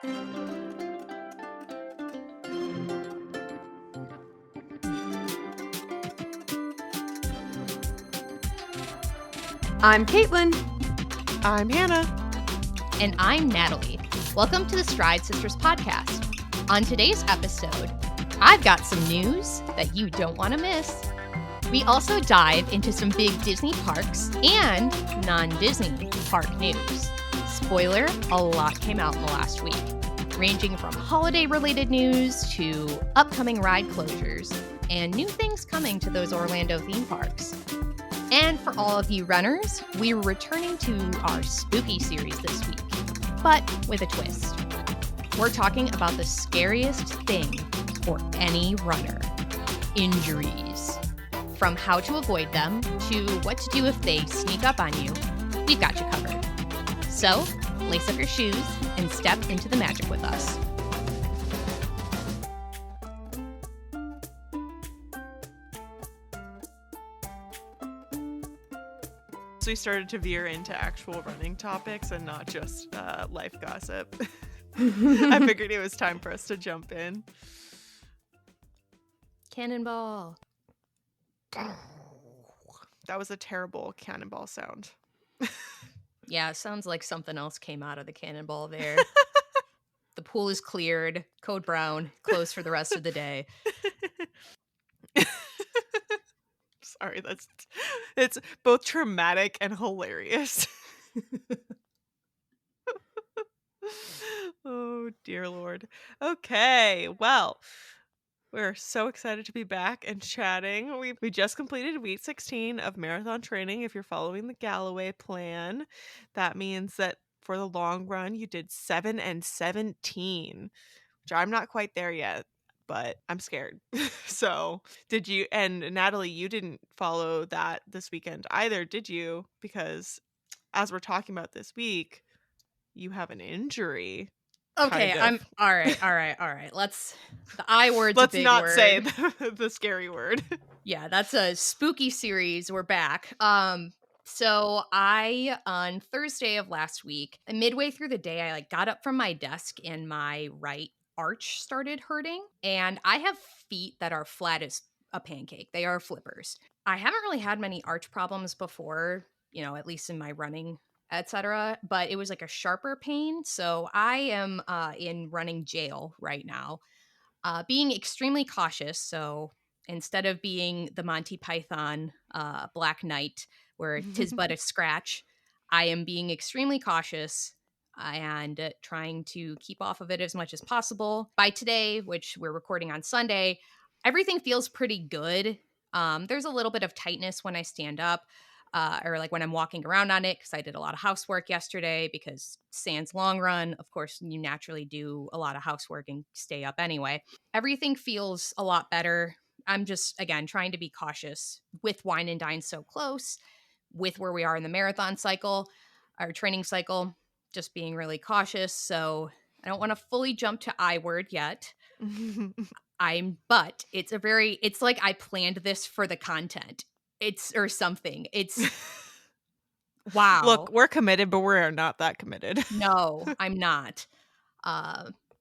I'm Caitlin. I'm Hannah. And I'm Natalie. Welcome to the Stride Sisters podcast. On today's episode, I've got some news that you don't want to miss. We also dive into some big Disney parks and non-Disney park news. Spoiler, a lot came out in the last week, ranging from holiday-related news to upcoming ride closures and new things coming to those Orlando theme parks. And for all of you runners, we're returning to our spooky series this week, but with a twist. We're talking about the scariest thing for any runner, injuries. From how to avoid them to what to do if they sneak up on you, we've got you covered. So, lace up your shoes and step into the magic with us. We started to veer into actual running topics and not just life gossip. I figured it was time for us to jump in. Cannonball. That was a terrible cannonball sound. Yeah, it sounds like something else came out of the cannonball there. The pool is cleared. Code brown. Closed for the rest of the day. Sorry, it's both traumatic and hilarious. Oh, dear Lord. Okay, well, we're so excited to be back and chatting. We just completed week 16 of marathon training. If you're following the Galloway plan, that means that for the long run, you did 7 and 17, which I'm not quite there yet, but I'm scared. So did you? And Natalie, you didn't follow that this weekend either, did you? Because as we're talking about this week, you have an injury. Okay, kind of. all right. The I word's Let's a big not word. say the scary word. Yeah, that's a spooky series. We're back. So I, on Thursday of last week, midway through the day, I got up from my desk and my right arch started hurting. And I have feet that are flat as a pancake. They are flippers. I haven't really had many arch problems before, at least in my running, etc. But it was like a sharper pain. So I am in running jail right now, being extremely cautious. So instead of being the Monty Python Black Knight, where 'tis but a scratch, I am being extremely cautious and trying to keep off of it as much as possible. By today, which we're recording on Sunday, everything feels pretty good. There's a little bit of tightness when I stand up. Or like when I'm walking around on it, because I did a lot of housework yesterday, because sans long run, of course, you naturally do a lot of housework and stay up anyway. Everything feels a lot better. I'm just, again, trying to be cautious with wine and dine so close, with where we are in the marathon cycle, our training cycle, just being really cautious. So I don't want to fully jump to I word yet. But it's like I planned this for the content. Or something. It's wow. Look, we're committed, but we're not that committed. No, I'm not.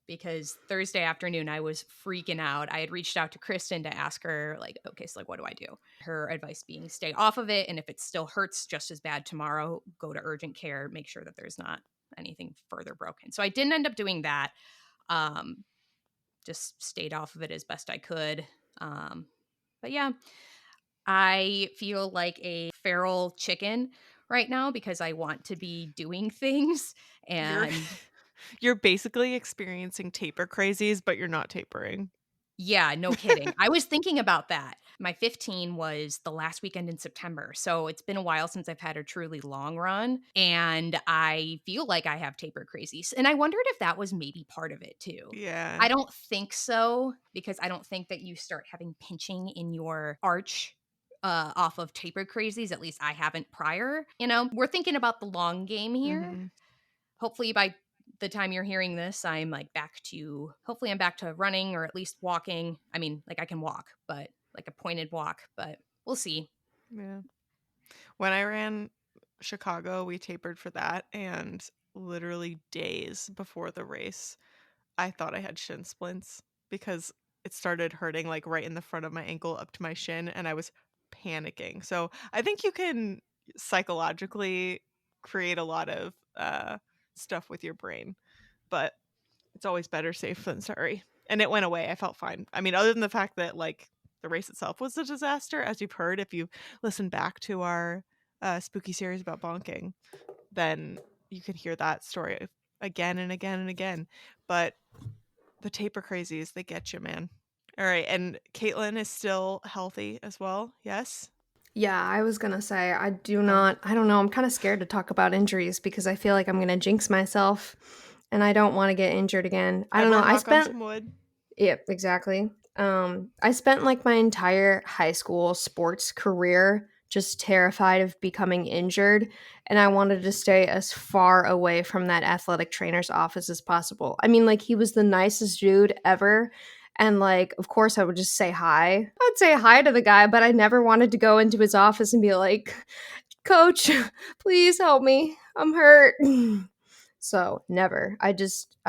Because Thursday afternoon I was freaking out. I had reached out to Kristen to ask her, okay, so what do I do? Her advice being stay off of it, and if it still hurts just as bad tomorrow, go to urgent care, make sure that there's not anything further broken. So I didn't end up doing that. Just stayed off of it as best I could. But yeah, I feel like a feral chicken right now because I want to be doing things. And you're basically experiencing taper crazies, but you're not tapering. Yeah, no kidding. I was thinking about that. My 15 was the last weekend in September. So it's been a while since I've had a truly long run. And I feel like I have taper crazies. And I wondered if that was maybe part of it too. Yeah. I don't think so, because I don't think that you start having pinching in your arch off of taper crazies. At least I haven't prior. We're thinking about the long game here. Mm-hmm. Hopefully by the time you're hearing this, I'm back to running, or at least walking. I mean, I can walk, but a pointed walk, but we'll see. Yeah. When I ran Chicago, we tapered for that, and literally days before the race, I thought I had shin splints because it started hurting like right in the front of my ankle up to my shin, and I was panicking. So I think you can psychologically create a lot of stuff with your brain, but it's always better safe than sorry. And it went away. I felt fine. I mean, other than the fact that like the race itself was a disaster, as you've heard if you listen back to our spooky series about bonking, then you can hear that story again and again and again. But the taper crazies, they get you, man. All right, and Caitlin is still healthy as well. Yes. Yeah, I was gonna say, I do Oh, not, I don't know, I'm kind of scared to talk about injuries because I feel like I'm gonna jinx myself and I don't want to get injured again. I don't know, everyone I knock on spent, some wood. yep, exactly. I spent like my entire high school sports career just terrified of becoming injured, and I wanted to stay as far away from that athletic trainer's office as possible. I mean, like, he was the nicest dude ever, and like, of course, I would just say hi. I'd say hi to the guy, but I never wanted to go into his office and be like, "Coach, please help me. I'm hurt." So, never. I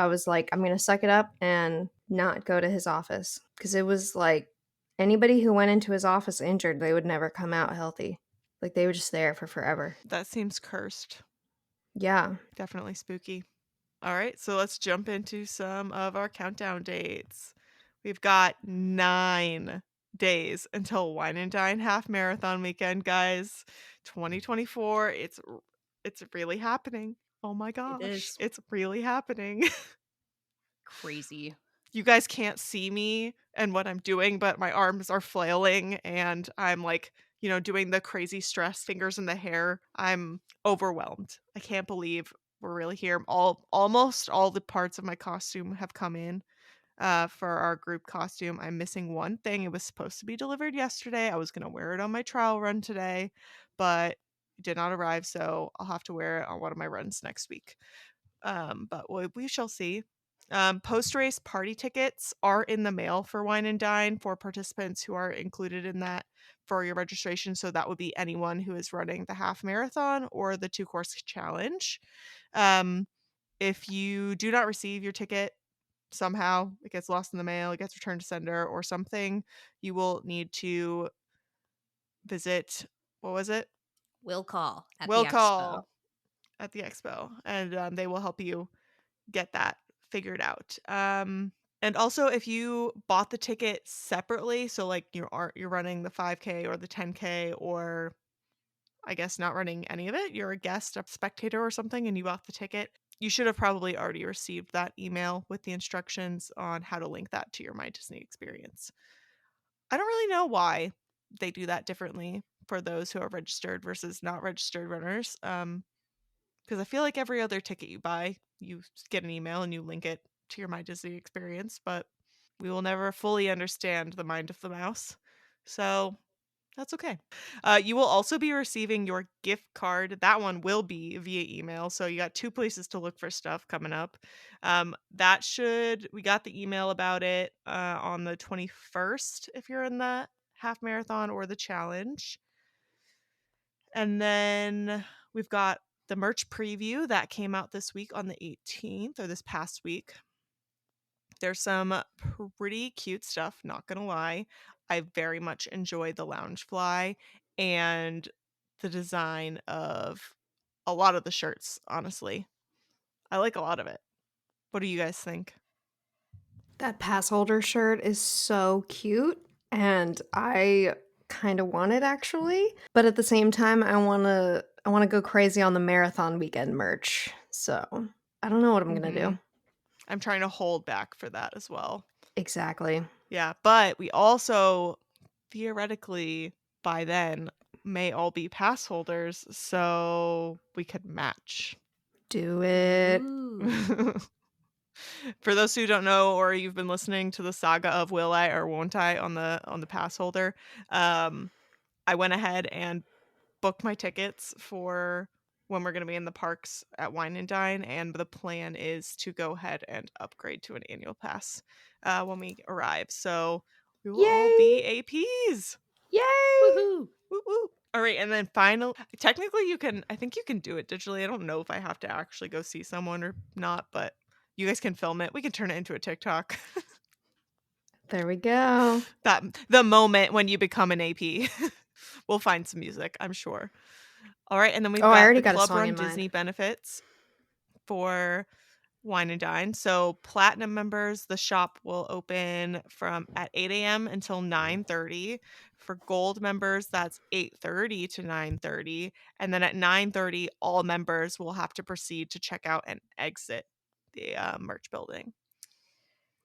was like, I'm going to suck it up and not go to his office because it was like anybody who went into his office injured, they would never come out healthy. Like they were just there for forever. That seems cursed. Yeah. Definitely spooky. All right, so let's jump into some of our countdown dates. We've got 9 days until Wine and Dine Half Marathon weekend, guys. 2024, it's really happening. Oh my It gosh, is it's really happening. crazy. You guys can't see me and what I'm doing, but my arms are flailing and I'm like, doing the crazy stress fingers in the hair. I'm overwhelmed. I can't believe we're really here. Almost all the parts of my costume have come in for our group costume. I'm missing one thing. It was supposed to be delivered yesterday. I was going to wear it on my trial run today, but it did not arrive, so I'll have to wear it on one of my runs next week. But we shall see. Post-race party tickets are in the mail for Wine and Dine for participants who are included in that for your registration. So that would be anyone who is running the half marathon or the 2-course challenge. If you do not receive your ticket, somehow it gets lost in the mail, it gets returned to sender or something, you will need to visit, what was it? Will call at the Will expo. call at the expo, and they will help you get that figured out. And also if you bought the ticket separately, so like you're running the 5K or the 10K, or I guess not running any of it, you're a guest, a spectator or something, and you bought the ticket, you should have probably already received that email with the instructions on how to link that to your My Disney experience. I don't really know why they do that differently for those who are registered versus not registered runners. Because I feel like every other ticket you buy, you get an email and you link it to your My Disney experience, but we will never fully understand the mind of the mouse. So that's okay. You will also be receiving your gift card. That one will be via email. So you got 2 places to look for stuff coming up. We got the email about it on the 21st if you're in the half marathon or the challenge. And then we've got the merch preview that came out this week on the 18th, or this past week. There's some pretty cute stuff, not gonna lie. I very much enjoy the Loungefly and the design of a lot of the shirts, honestly. I like a lot of it. What do you guys think? That pass holder shirt is so cute and I kind of want it actually, but at the same time I want to go crazy on the marathon weekend merch. So, I don't know what I'm going to do. I'm trying to hold back for that as well. Exactly. Yeah, but we also theoretically by then may all be pass holders, so we could match. Do it. Ooh. For those who don't know, or you've been listening to the saga of will I or won't I on the pass holder, I went ahead and booked my tickets for when we're going to be in the parks at Wine and Dine, and the plan is to go ahead and upgrade to an annual pass when we arrive. So we will all Yay! be APs. Yay! Woohoo. Woo woo. All right, and then technically I think you can do it digitally. I don't know if I have to actually go see someone or not, but you guys can film it. We can turn it into a TikTok. There we go. That the moment when you become an AP. We'll find some music, I'm sure. All right, and then we've Oh, I got already the got a club song run in mind. Disney benefits for Wine and Dine. So platinum members, the shop will open from at 8 a.m. until 9:30. For gold members, that's 8:30 to 9:30. And then at 9:30, all members will have to proceed to check out and exit the merch building.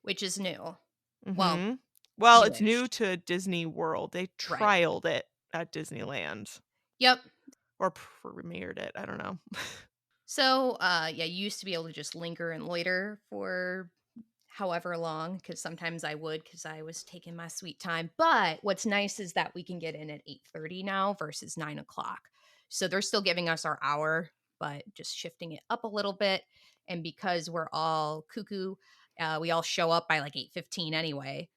Which is new. Well, Mm-hmm. Well, it's newish. new to Disney World. They Right. trialed it at Disneyland Yep. or premiered it. I don't know. So, yeah, you used to be able to just linger and loiter for however long, because sometimes I would, because I was taking my sweet time. But what's nice is that we can get in at 8:30 now versus 9 o'clock. So they're still giving us our hour, but just shifting it up a little bit. And because we're all cuckoo, we all show up by like 8:15 anyway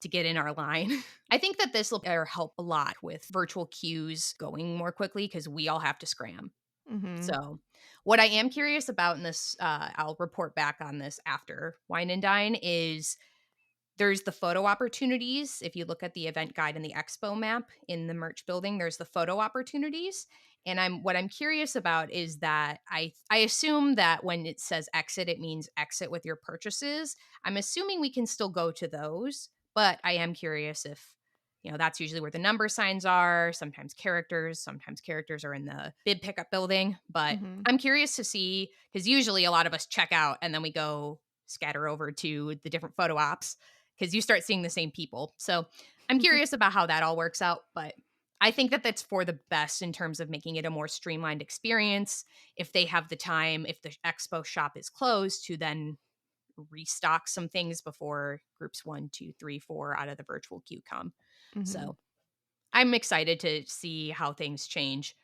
to get in our line. I think that this will help a lot with virtual queues going more quickly because we all have to scram. Mm-hmm. So, what I am curious about in this, I'll report back on this after Wine and Dine, is there's the photo opportunities. If you look at the event guide and the expo map in the merch building, there's the photo opportunities. And I'm curious about is that I assume that when it says exit, it means exit with your purchases. I'm assuming we can still go to those, but I am curious if that's usually where the number signs are. Sometimes characters are in the bid pickup building, but Mm-hmm. I'm curious to see because usually a lot of us check out and then we go scatter over to the different photo ops because you start seeing the same people. So I'm curious about how that all works out, but I think that that's for the best in terms of making it a more streamlined experience. If they have the time, if the expo shop is closed, to then restock some things before groups 1, 2, 3, 4 out of the virtual queue come. Mm-hmm. So I'm excited to see how things change.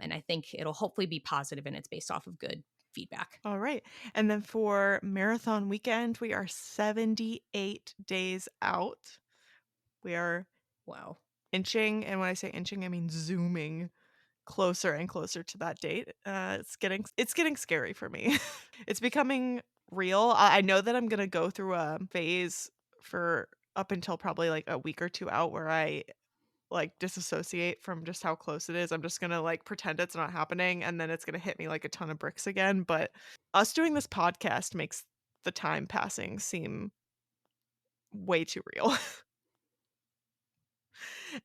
And I think it'll hopefully be positive and it's based off of good feedback. All right. And then for marathon weekend, we are 78 days out. We are Wow. inching, and when I say inching, I mean zooming closer and closer to that date. It's getting scary for me. It's becoming real. I know that I'm gonna go through a phase for up until probably like a week or two out where I like disassociate from just how close it is. I'm just gonna like pretend it's not happening and then it's gonna hit me like a ton of bricks again. But us doing this podcast makes the time passing seem way too real.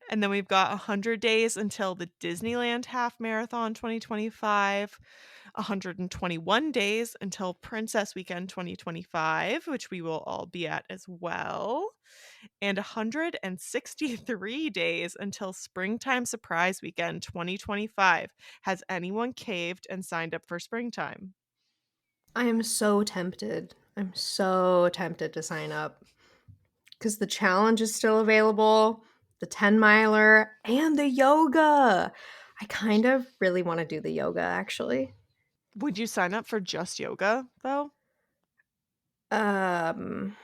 And then we've got 100 days until the Disneyland Half Marathon 2025, 121 days until Princess Weekend 2025, which we will all be at as well, and 163 days until Springtime Surprise Weekend 2025. Has anyone caved and signed up for springtime? I am so tempted. I'm so tempted to sign up because the challenge is still available, the 10 miler, and the yoga. I kind of really want to do the yoga actually. Would you sign up for just yoga, though? Um,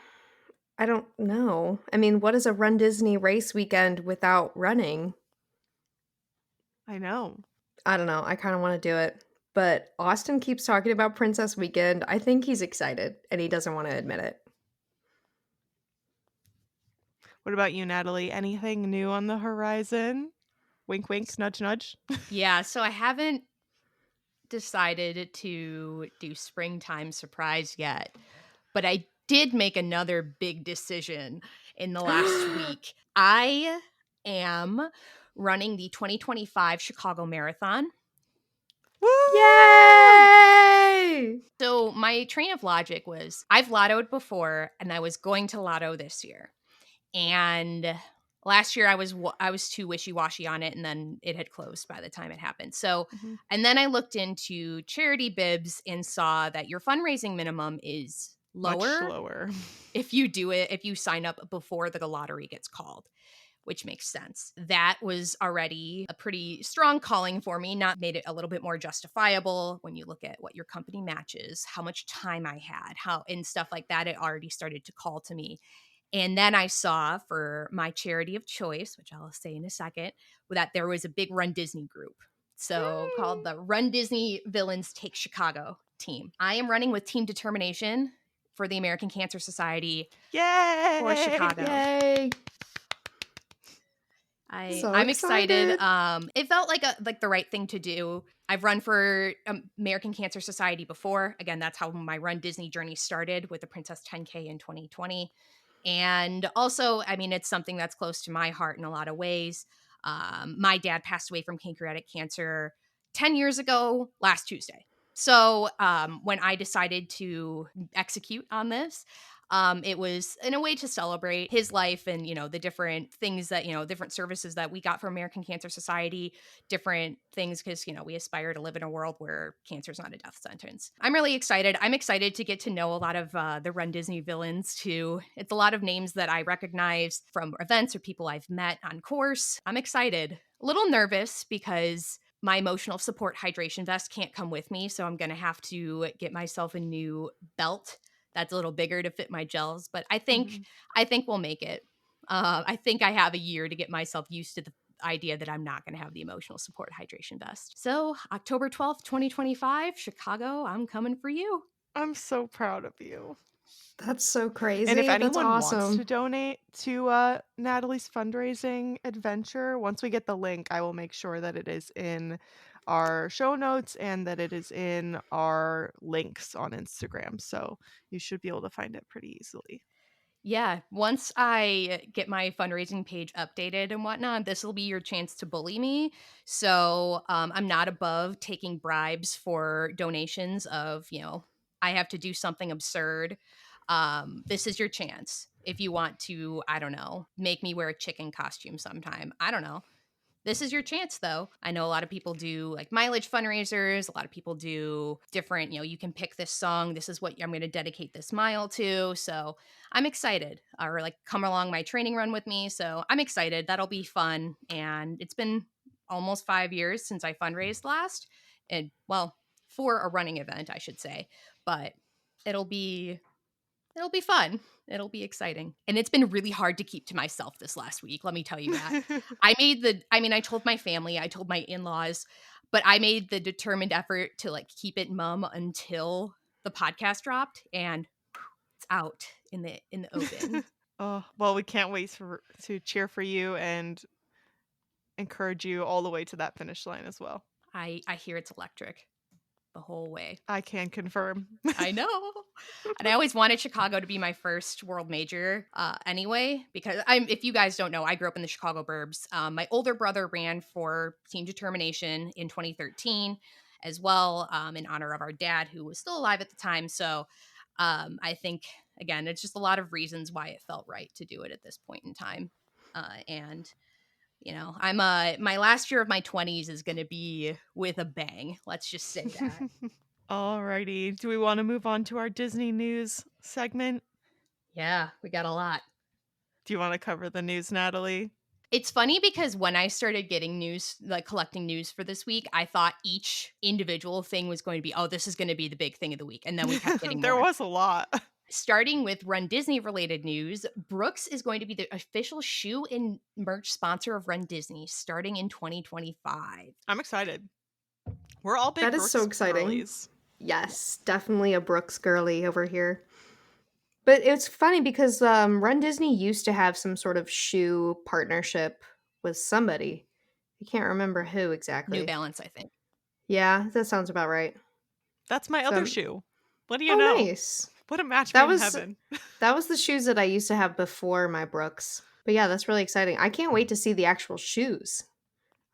I don't know. I mean, what is a Run Disney race weekend without running? I know. I don't know. I kind of want to do it. But Austin keeps talking about Princess Weekend. I think he's excited and he doesn't want to admit it. What about you, Natalie? Anything new on the horizon? Wink, wink, nudge, nudge. Yeah, so I haven't decided to do springtime surprise yet, but I did make another big decision in the last week. I am running the 2025 Chicago Marathon. Woo! Yay! So my train of logic was I've lottoed before and I was going to lotto this year. And last year I was too wishy-washy on it and then it had closed by the time it happened. So Mhm. and then I looked into charity bibs and saw that your fundraising minimum is Much lower lower. if you sign up before the lottery gets called, which makes sense. That was already a pretty strong calling for me, not made it a little bit more justifiable when you look at what your company matches, how much time I had, how and stuff like that. It already started to call to me. And then I saw for my charity of choice, which I'll say in a second, that there was a big Run Disney group. So called the Run Disney Villains Take Chicago team. I am running with Team Determination for the American Cancer Society for Yay! Chicago. Yay! So I'm excited. excited. It felt like the right thing to do. I've run for American Cancer Society before. Again, that's how my Run Disney journey started with the Princess 10K in 2020. And also, I mean, it's something that's close to my heart in a lot of ways. My dad passed away from pancreatic cancer 10 years ago last Tuesday. So when I decided to execute on this, it was in a way to celebrate his life and, the different things that, different services that we got from American Cancer Society, different things because, we aspire to live in a world where cancer is not a death sentence. I'm really excited. I'm excited to get to know a lot of the Run Disney villains too. It's a lot of names that I recognize from events or people I've met on course. I'm excited. A little nervous because my emotional support hydration vest can't come with me. So I'm going to have to get myself a new belt that's a little bigger to fit my gels, but I think we'll make it. I think I have a year to get myself used to the idea that I'm not going to have the emotional support hydration vest. So October 12th, 2025, Chicago, I'm coming for you. I'm so proud of you. That's so And if crazy. That's anyone wants to awesome. donate to Natalie's fundraising adventure, once we get the link, I will make sure that it is in our show notes and that it is in our links on Instagram. So you should be able to find it pretty easily. Yeah, once I get my fundraising page updated and whatnot, this will be your chance to bully me. So I'm not above taking bribes for donations of, I have to do something absurd. This is your chance. If you want to, I don't know, make me wear a chicken costume sometime. I don't know. This is your chance, though. I know a lot of people do like mileage fundraisers. A lot of people do different, you can pick this song. This is what I'm going to dedicate this mile to. So I'm excited. Or like come along my training run with me. So I'm excited. That'll be fun. And it's been almost 5 years since I fundraised last. And well, for a running event, I should say. But it'll be fun. It'll be exciting. And it's been really hard to keep to myself this last week. Let me tell you that. I told my family, I told my in-laws, but I made the determined effort to like keep it mum until the podcast dropped and it's out in the open. Oh, well, we can't wait to cheer for you and encourage you all the way to that finish line as well. I hear it's electric the whole way. I can confirm. I know. And I always wanted Chicago to be my first world major anyway, because if you guys don't know, I grew up in the Chicago burbs. My older brother ran for Team Determination in 2013 as well, in honor of our dad, who was still alive at the time. So I think, again, it's just a lot of reasons why it felt right to do it at this point in time. And I'm my last year of my 20s is going to be with a bang. Let's just say that. Alrighty. Do we want to move on to our Disney news segment? Yeah, we got a lot. Do you want to cover the news, Natalie? It's funny because when I started getting news, like collecting news for this week, I thought each individual thing was going to be, oh, this is going to be the big thing of the week. And then we kept getting There more. was a lot. Starting with Run Disney related news, Brooks is going to be the official shoe and merch sponsor of Run Disney starting in 2025. I'm excited. We're all big That is Brooks so exciting. girlies. Yes, definitely a Brooks girly over here. But it's funny because Run Disney used to have some sort of shoe partnership with somebody. I can't remember who exactly. New Balance, I think. Yeah, that sounds about right. That's my other shoe. What do you Oh, know? nice. What a match That made in was heaven. that was the shoes that I used to have before my Brooks. But yeah, that's really exciting. I can't wait to see the actual shoes.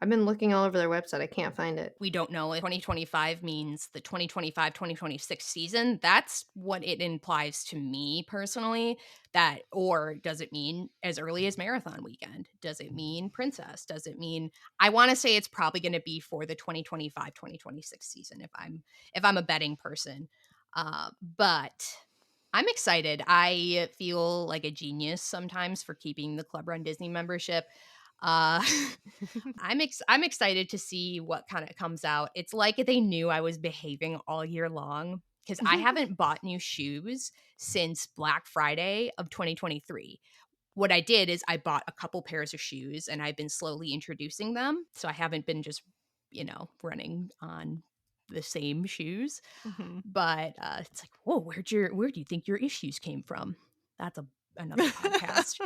I've been looking all over their website. I can't find it. We don't know if 2025 means the 2025-2026 season. That's what it implies to me personally. Or does it mean as early as marathon weekend? Does it mean Princess? Does it mean I want to say it's probably going to be for the 2025-2026 season if I'm a betting person. But I'm excited. I feel like a genius sometimes for keeping the Club Run Disney membership. I'm excited to see what kind of comes out. It's like they knew I was behaving all year long. because I haven't bought new shoes since Black Friday of 2023. What I did is I bought a couple pairs of shoes and I've been slowly introducing them. So I haven't been just, running on the same shoes. Mhm. But it's like, whoa, where do you think your issues came from? That's another podcast.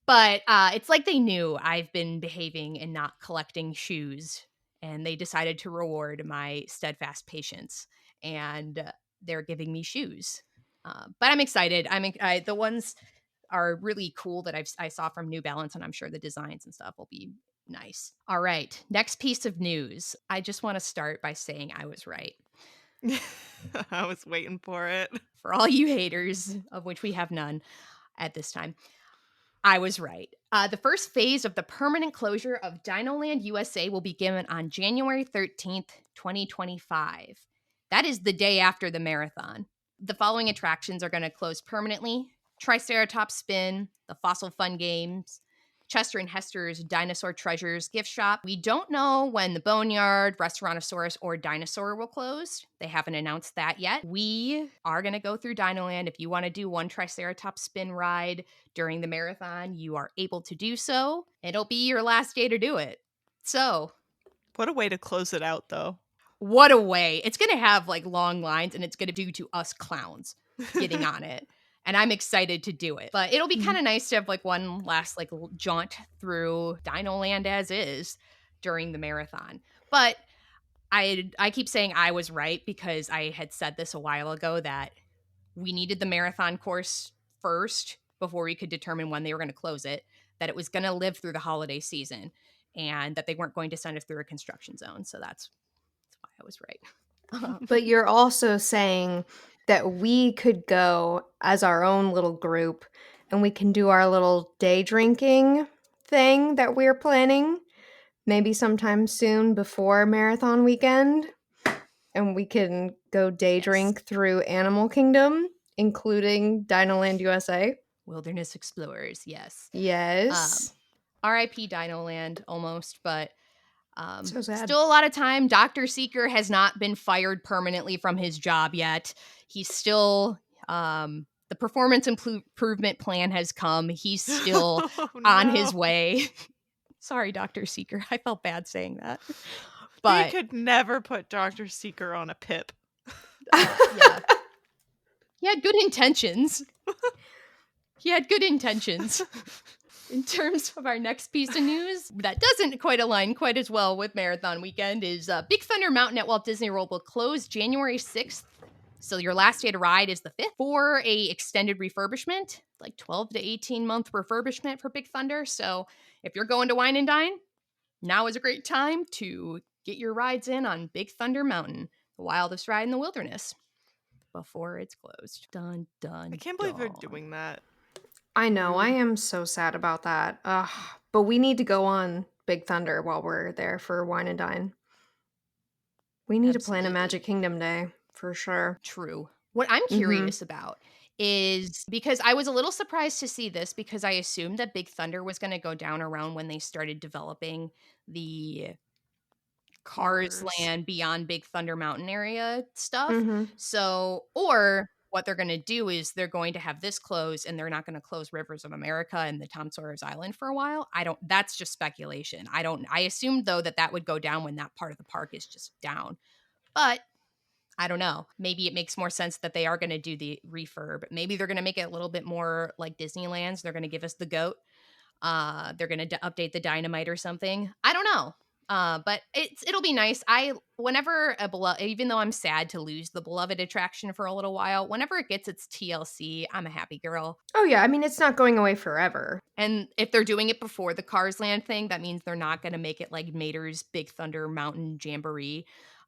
But it's like they knew I've been behaving and not collecting shoes, and they decided to reward my steadfast patience, and they're giving me shoes. But I'm excited. The ones are really cool that I saw from New Balance, and I'm sure the designs and stuff will be nice. All right, next piece of news. I just want to start by saying I was right. I was waiting for it. For all you haters, of which we have none at this time, I was right. The first phase of the permanent closure of Dinoland USA will begin on January 13th, 2025. That is the day after the marathon. The following attractions are going to close permanently: Triceratops Spin, the Fossil Fun Games, Chester and Hester's Dinosaur Treasures gift shop. We don't know when the Boneyard, Restaurantosaurus, or Dinosaur will close. They haven't announced that yet. We are going to go through Dinoland. If you want to do one Triceratops spin ride during the marathon, you are able to do so. It'll be your last day to do it. So, What a way to close it out, though. what a way. It's going to have like long lines, and it's going to do to us clowns getting on it. And I'm excited to do it. But it'll be kind of nice to have like one last like jaunt through Dinoland as is during the marathon. But I keep saying I was right because I had said this a while ago that we needed the marathon course first before we could determine when they were going to close it, that it was going to live through the holiday season, and that they weren't going to send us through a construction zone. So that's why I was right. But you're also saying that we could go as our own little group and we can do our little day drinking thing that we're planning maybe sometime soon before marathon weekend. And we can go day Yes. drink through Animal Kingdom, including Dinoland USA. Wilderness Explorers, yes. Yes. R.I.P. Dinoland, almost, but So sad. still a lot of time. Dr. Seeker has not been fired permanently from his job yet. He's still, the performance improvement plan has come. He's still Oh, on no. his way. Sorry, Dr. Seeker. I felt bad saying that. They But could never put Dr. Seeker on a pip. yeah. He had good intentions. In terms of our next piece of news that doesn't quite align quite as well with Marathon Weekend is Big Thunder Mountain at Walt Disney World will close January 6th. So your last day to ride is the 5th for a extended refurbishment, like 12 to 18 month refurbishment for Big Thunder. So if you're going to Wine and Dine, now is a great time to get your rides in on Big Thunder Mountain, the wildest ride in the wilderness, before it's closed. Dun, dun, I can't believe they're dun. doing that. I know. I Rude. am so sad about that. But we need to go on Big Thunder while we're there for Wine and Dine. We need to plan a Absolutely. Magic Kingdom day for sure. True. What I'm curious about is, because I was a little surprised to see this, because I assumed that Big Thunder was going to go down around when they started developing the Cars Cars. Land beyond Big Thunder Mountain area stuff. Mhm. So, or what they're going to do is they're going to have this close, and they're not going to close Rivers of America and the Tom Sawyer's Island for a while. That's just speculation. I assumed though that would go down when that part of the park is just down. But I don't know. Maybe it makes more sense that they are going to do the refurb. Maybe they're going to make it a little bit more like Disneyland's. They're going to give us the goat. They're going to update the dynamite or something. I don't know. But it'll be nice. Even though I'm sad to lose the beloved attraction for a little while, whenever it gets its TLC, I'm a happy girl. Oh yeah, I mean it's not going away forever. And if they're doing it before the Cars Land thing, that means they're not going to make it like Mater's Big Thunder Mountain Jamboree.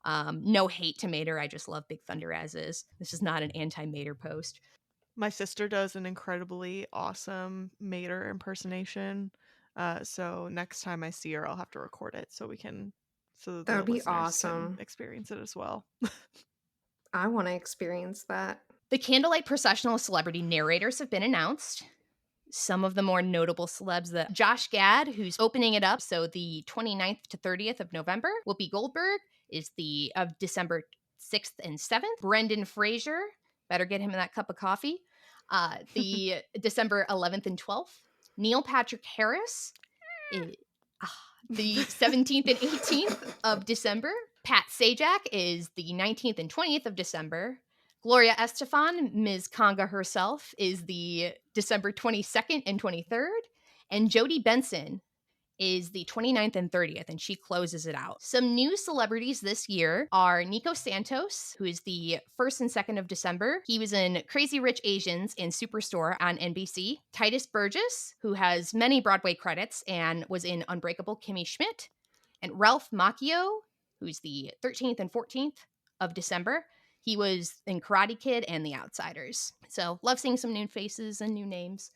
No hate to Mater. I just love Big Thunder as is. This is not an anti-Mater post. My sister does an incredibly awesome Mater impersonation. So next time I see her, I'll have to record it so the That would be listeners awesome. can experience it as well. I want to experience that. The Candlelight Processional celebrity narrators have been announced. Some of the more notable celebs, that Josh Gad, who's opening it up, so the 29th to 30th of November. Whoopi Goldberg is of December 6th and 7th. Brendan Fraser, better get him that cup of coffee. The December 11th and 12th. Neil Patrick Harris, the 17th and 18th of December. Pat Sajak is the 19th and 20th of December. Gloria Estefan, Ms. Conga herself, is the December 22nd and 23rd. And Jodie Benson is the 29th and 30th, and she closes it out. Some new celebrities this year are Nico Santos, who is the 1st and 2nd of December. He was in Crazy Rich Asians and Superstore on NBC. Titus Burgess, who has many Broadway credits and was in Unbreakable Kimmy Schmidt. And Ralph Macchio, who's the 13th and 14th of December. He was in Karate Kid and The Outsiders. So love seeing some new faces and new names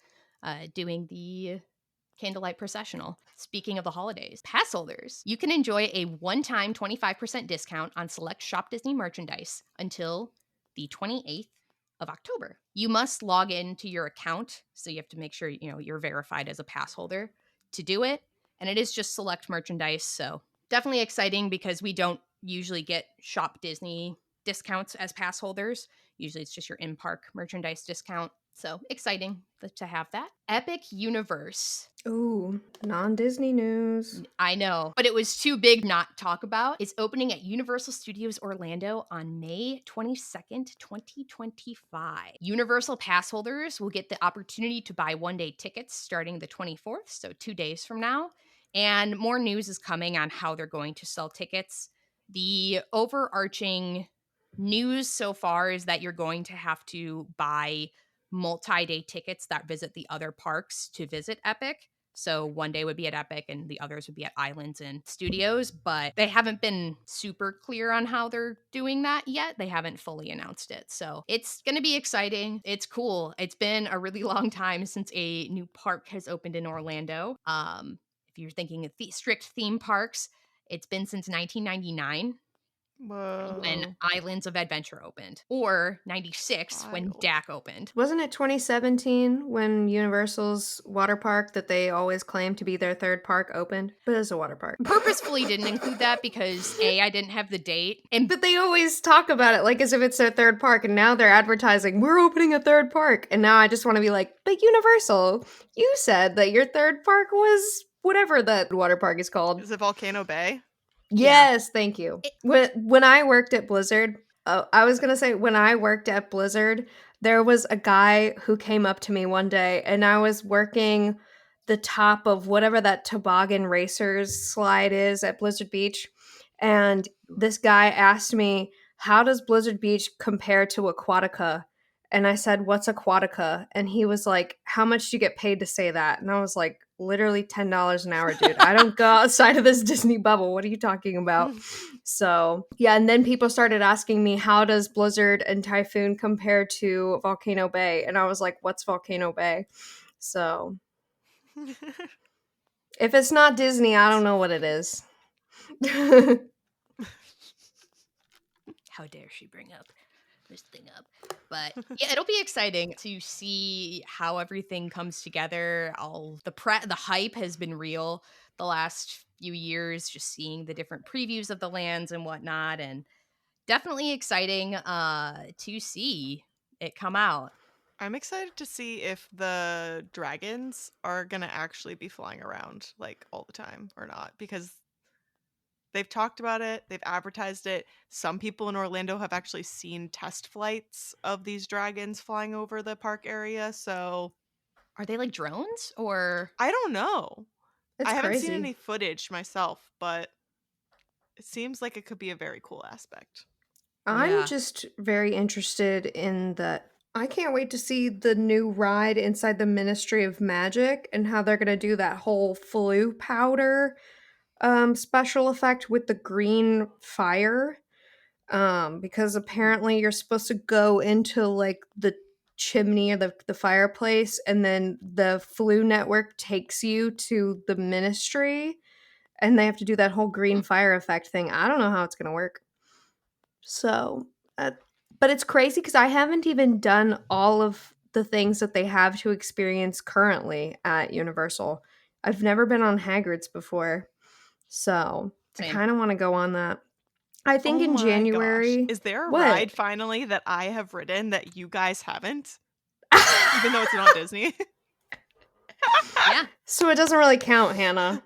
doing the Candlelight Processional. Speaking of the holidays, pass holders, you can enjoy a one-time 25% discount on select Shop Disney merchandise until the 28th of October. You must log into your account, so you have to make sure you're verified as a pass holder to do it. And it is just select merchandise, so definitely exciting because we don't usually get Shop Disney discounts as pass holders. Usually it's just your in-park merchandise discount. So exciting to have that. Epic Universe. Ooh, non-Disney news. I know, but it was too big not to talk about. It's opening at Universal Studios Orlando on May 22nd, 2025. Universal pass holders will get the opportunity to buy one-day tickets starting the 24th, so 2 days from now. And more news is coming on how they're going to sell tickets. The overarching news so far is that you're going to have to buy multi-day tickets that visit the other parks to visit Epic. So one day would be at Epic and the others would be at Islands and Studios, but they haven't been super clear on how they're doing that yet. They haven't fully announced it. So it's going to be exciting. It's cool. It's been a really long time since a new park has opened in Orlando. If you're thinking of strict theme parks, it's been since 1999. When Whoa. Islands of Adventure opened, or 96 when Wild. DAC opened. Wasn't it 2017 when Universal's water park that they always claim to be their third park opened? But it's a water park. Purposefully didn't include that because I didn't have the date. But they always talk about it like as if it's their third park, and now they're advertising, we're opening a third park. And now I just want to be like, but Universal, you said that your third park was whatever that water park is called. Is it Volcano Bay? Yes, thank you. When I worked at Blizzard, I was going to say when I worked at Blizzard, there was a guy who came up to me one day and I was working the top of whatever that toboggan racers slide is at Blizzard Beach. And this guy asked me, how does Blizzard Beach compare to Aquatica? And I said, what's Aquatica? And he was like, how much do you get paid to say that? And I was like, literally $10 an hour, dude. I don't go outside of this Disney bubble. What are you talking about? So, yeah. And then people started asking me, how does Blizzard and Typhoon compare to Volcano Bay? And I was like, what's Volcano Bay? So, if it's not Disney, I don't know what it is. How dare she bring up this thing up? But yeah, it'll be exciting to see how everything comes together. The hype has been real the last few years, just seeing the different previews of the lands and whatnot, and definitely exciting to see it come out. I'm excited to see if the dragons are going to actually be flying around like all the time or not, because they've talked about it, they've advertised it. Some people in Orlando have actually seen test flights of these dragons flying over the park area, so Are they like drones or? I don't know. It's I haven't crazy. seen any footage myself, but it seems like it could be a very cool aspect. I'm Yeah. just very interested in that. I can't wait to see the new ride inside the Ministry of Magic and how they're going to do that whole flu powder special effect with the green fire. Because apparently you're supposed to go into like the chimney or the fireplace, and then the flu network takes you to the ministry, and they have to do that whole green fire effect thing. I don't know how it's going to work. So, but it's crazy because I haven't even done all of the things that they have to experience currently at Universal. I've never been on Hagrid's before, so Same. I kind of want to go on that. I think Oh in my gosh. January. Is there a What? ride finally that I have ridden that you guys haven't? Even though it's not Disney? Yeah. So it doesn't really count, Hannah.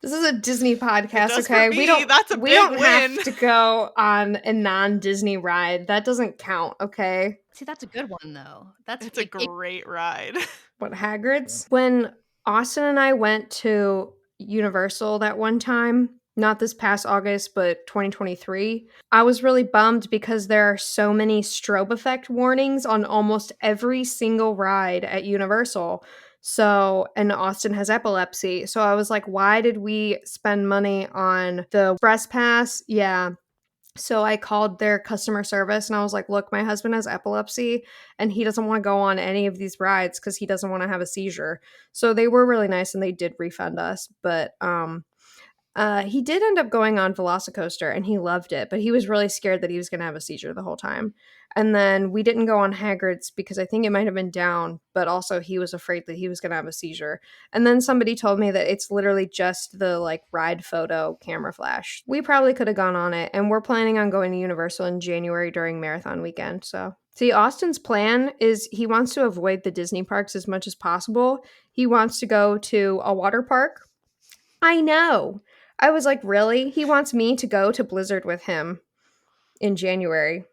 This is a Disney It podcast, does for okay? me. That's a We big don't win. have to go on a non-Disney ride. That doesn't count, okay? See, that's a good one though. That's It's a it. great ride. What, Hagrid's? When Austin and I went to Universal that one time, not this past August, but 2023, I was really bummed because there are so many strobe effect warnings on almost every single ride at Universal. So, and Austin has epilepsy. So I was like, why did we spend money on the Express Pass? Yeah, so I called their customer service and I was like, look, my husband has epilepsy and he doesn't want to go on any of these rides because he doesn't want to have a seizure. So they were really nice and they did refund us. But he did end up going on Velocicoaster and he loved it, but he was really scared that he was going to have a seizure the whole time. And then we didn't go on Hagrid's because I think it might have been down, but also he was afraid that he was going to have a seizure. And then somebody told me that it's literally just the like ride photo camera flash. We probably could have gone on it, and we're planning on going to Universal in January during marathon weekend. So, see, Austin's plan is he wants to avoid the Disney parks as much as possible. He wants to go to a water park. I know. I was like, really? He wants me to go to Blizzard with him in January.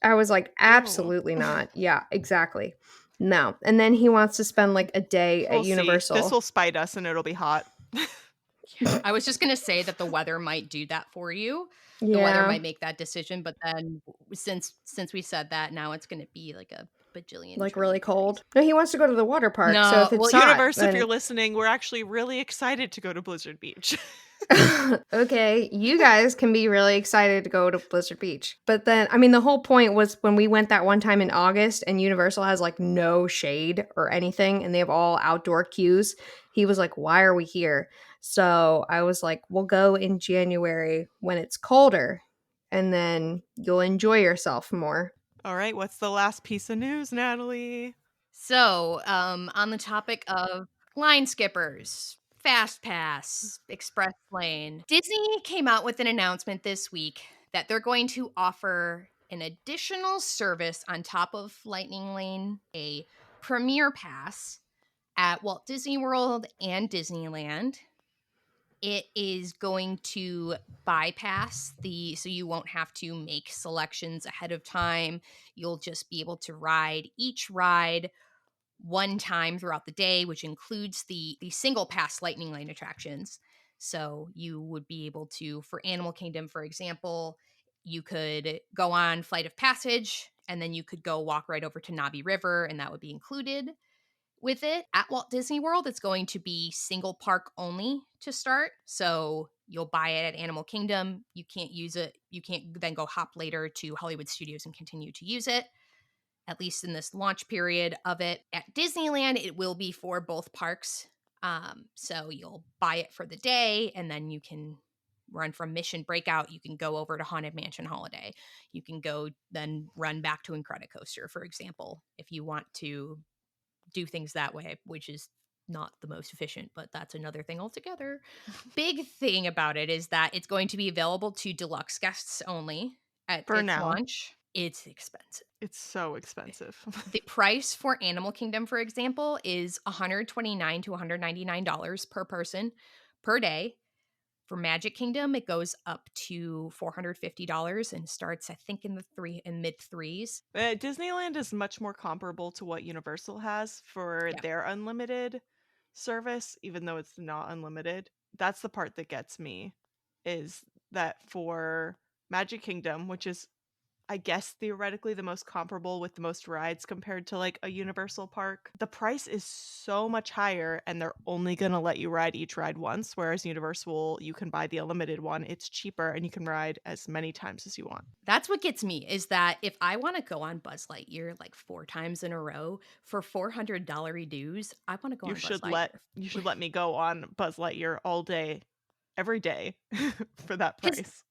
I was like, Ew. absolutely not. Yeah, exactly. No. And then he wants to spend like a day at We'll see. This Universal. will spite us and it'll be hot. I was just gonna say that the weather might do that for you. The weather Yeah, might make that decision, but then since we said that, now it's gonna be like a bajillion like really trillion degrees. cold. No, he wants to go to the water park. So No, if it's well, hot, Universe, if you're then listening, we're actually really excited to go to Blizzard Beach. okay, you guys can be really excited to go to Blizzard Beach. But then, I mean, the whole point was when we went that one time in August and Universal has like no shade or anything and they have all outdoor queues. He was like, why are we here? So I was like, we'll go in January when it's colder and then you'll enjoy yourself more. All right, what's the last piece of news, Natalie? So, on the topic of line skippers, Fast Pass, Express Lane, Disney came out with an announcement this week that they're going to offer an additional service on top of Lightning Lane, a Premier Pass at Walt Disney World and Disneyland. It is going to bypass so you won't have to make selections ahead of time. You'll just be able to ride each ride one time throughout the day, which includes the single pass Lightning Lane attractions. So you would be able to, for Animal Kingdom, for example, you could go on Flight of Passage and then you could go walk right over to Navi River, and that would be included with it. At Walt Disney World, it's going to be single park only to start. So you'll buy it at Animal Kingdom. You can't use it. You can't then go hop later to Hollywood Studios and continue to use it, at least in this launch period of it. At Disneyland, it will be for both parks. So you'll buy it for the day, and then you can run from Mission Breakout. You can go over to Haunted Mansion Holiday. You can go then run back to Incredicoaster, for example, if you want to do things that way, which is not the most efficient, but that's another thing altogether. Big thing about it is that it's going to be available to deluxe guests only at For its now. launch. It's expensive. It's so expensive. The price for Animal Kingdom, for example, is $129 to $199 per person per day. For Magic Kingdom, it goes up to $450 and starts, I think, in the mid threes. Disneyland is much more comparable to what Universal has for Yeah. their unlimited service, even though it's not unlimited. That's the part that gets me, is that for Magic Kingdom, which is, I guess, theoretically the most comparable with the most rides compared to like a Universal park, the price is so much higher and they're only going to let you ride each ride once, whereas Universal, you can buy the unlimited one. It's cheaper and you can ride as many times as you want. That's what gets me, is that if I want to go on Buzz Lightyear like 4 times in a row for $400 dues, I want to go on Buzz Lightyear. You should let me go on Buzz Lightyear all day, every day for that 'Cause price.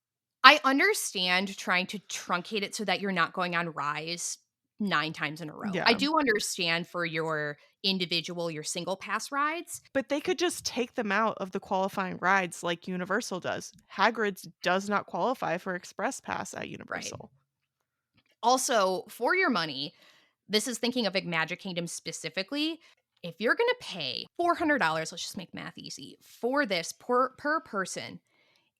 I understand trying to truncate it so that you're not going on Rise 9 times in a row. I Yeah. do understand for your individual, your single pass rides. But they could just take them out of the qualifying rides like Universal does. Hagrid's does not qualify for Express Pass at Right. Universal. Also, for your money, this is thinking of like Magic Kingdom specifically. If you're going to pay $400, let's just make math easy, for this per person,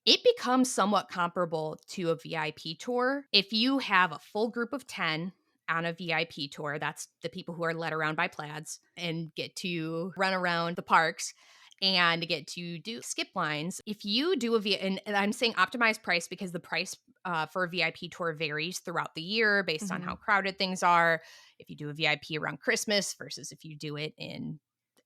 it becomes somewhat comparable to a VIP tour. If you have a full group of 10 on a VIP tour, that's the people who are led around by plaids and get to run around the parks and get to do skip lines. If you do and I'm saying optimized price because the price for a VIP tour varies throughout the year based on how Mhm. crowded things are. If you do a VIP around Christmas versus if you do it in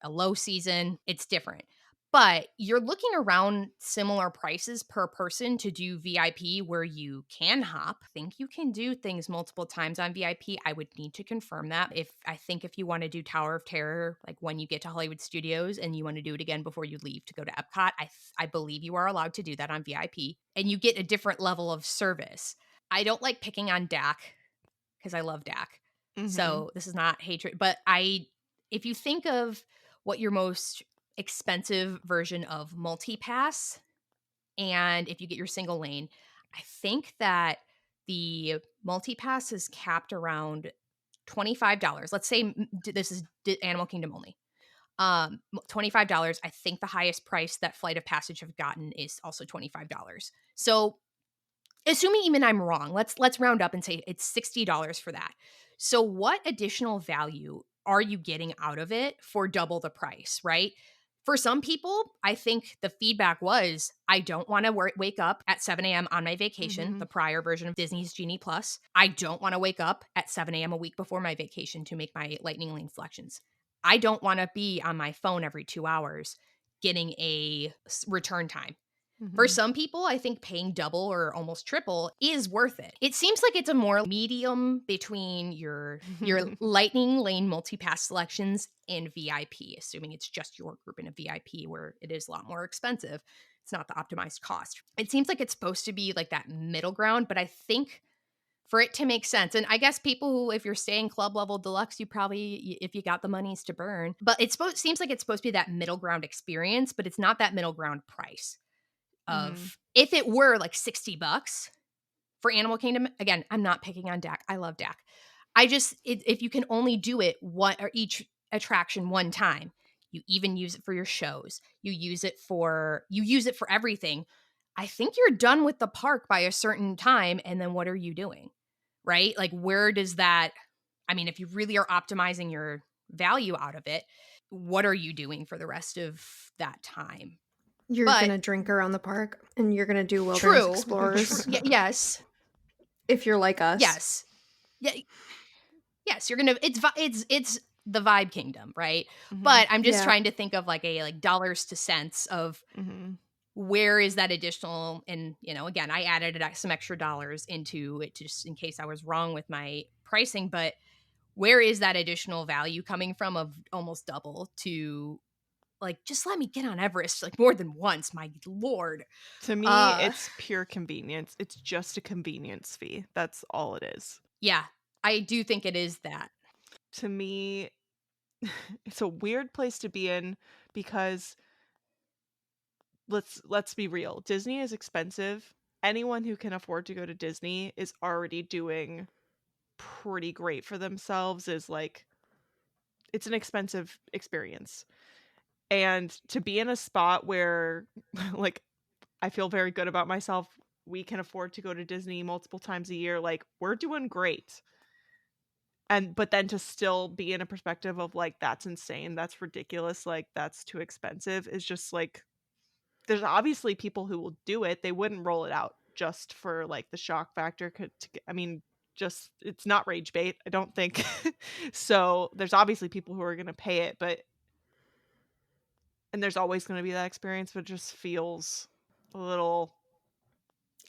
a low season, it's different. But you're looking around similar prices per person to do VIP where you can hop. I think you can do things multiple times on VIP. I would need to confirm that. If you want to do Tower of Terror, like when you get to Hollywood Studios and you want to do it again before you leave to go to Epcot, I believe you are allowed to do that on VIP and you get a different level of service. I don't like picking on Dak because I love Dak. Mhm. So this is not hatred, but if you think of what your most expensive version of multi-pass, and if you get your single lane, I think that the multi-pass is capped around $25. Let's say this is Animal Kingdom only. $25. I think the highest price that Flight of Passage have gotten is also $25. So assuming even I'm wrong, let's round up and say it's $60 for that. So what additional value are you getting out of it for double the price, right? For some people, I think the feedback was I don't want to wake up at 7 a.m. on my vacation, the Mhm. prior version of Disney's Genie Plus. I don't want to wake up at 7 a.m. a week before my vacation to make my Lightning Lane selections. I don't want to be on my phone every 2 hours getting a return time. For Mhm. some people, I think paying double or almost triple is worth it. It seems like it's a more medium between your Lightning Lane multi-pass selections and VIP, assuming it's just your group in a VIP where it is a lot more expensive. It's not the optimized cost. It seems like it's supposed to be like that middle ground, but I think for it to make sense, and I guess people who, if you're staying club level deluxe, you probably, if you got the monies to burn, but seems like it's supposed to be that middle ground experience, but it's not that middle ground price Mhm. of if it were like $60 for Animal Kingdom. Again, I'm not picking on Dak. I love Dak. If you can only do it one or each attraction one time, you even use it for your shows. You use it for everything. I think you're done with the park by a certain time, and then what are you doing? Right? Like where does that I mean, if you really are optimizing your value out of it, what are you doing for the rest of that time? You're But gonna drink around the park and you're gonna do wilderness true. explorers Yes. if you're like us. Yes. Yeah, yes, you're gonna it's the vibe kingdom, right? Mhm. But I'm just Yeah. trying to think of like a like dollars to cents of Mhm. where is that additional, and again, I added some extra dollars into it just in case I was wrong with my pricing, but where is that additional value coming from of almost double to like just let me get on Everest like more than once, my lord. To me, Uh it's pure convenience. It's just a convenience fee. That's all it is. yeah, I do think it is that. To me, it's a weird place to be in because let's be real. Disney is expensive. Anyone who can afford to go to Disney is already doing pretty great for themselves. Is like it's an expensive experience. And to be in a spot where like I feel very good about myself, we can afford to go to Disney multiple times a year, like we're doing great. And but then to still be in a perspective of like that's insane, that's ridiculous, like that's too expensive is just like there's obviously people who will do it. They wouldn't roll it out just for like the shock factor. I mean, just it's not rage bait, I don't think. So there's obviously people who are going to pay it, but and there's always going to be that experience, but it just feels a little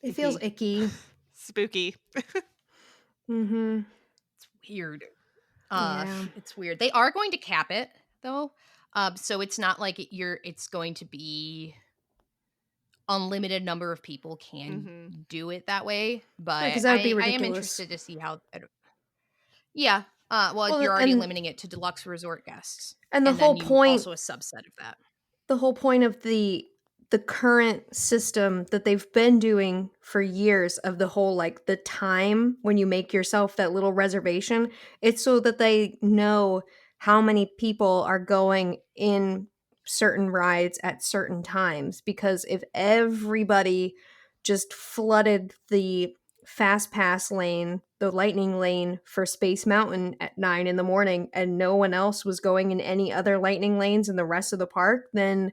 It feels icky, icky. spooky. Mhm. It's weird. Yeah. It's weird. They are going to cap it though. So it's not like it's going to be unlimited number of people can Hmm. do it that way, Yeah, but because that would be I am ridiculous. interested to see how Yeah. Well, Well, you're already limiting it to deluxe resort guests, and and then you also a subset of that. the whole point of the current system that they've been doing for years of the whole like the time when you make yourself that little reservation, it's so that they know how many people are going in certain rides at certain times, because if everybody just flooded the fast pass lane, the lightning lane for Space Mountain at 9 in the morning, and no one else was going in any other lightning lanes in the rest of the park, then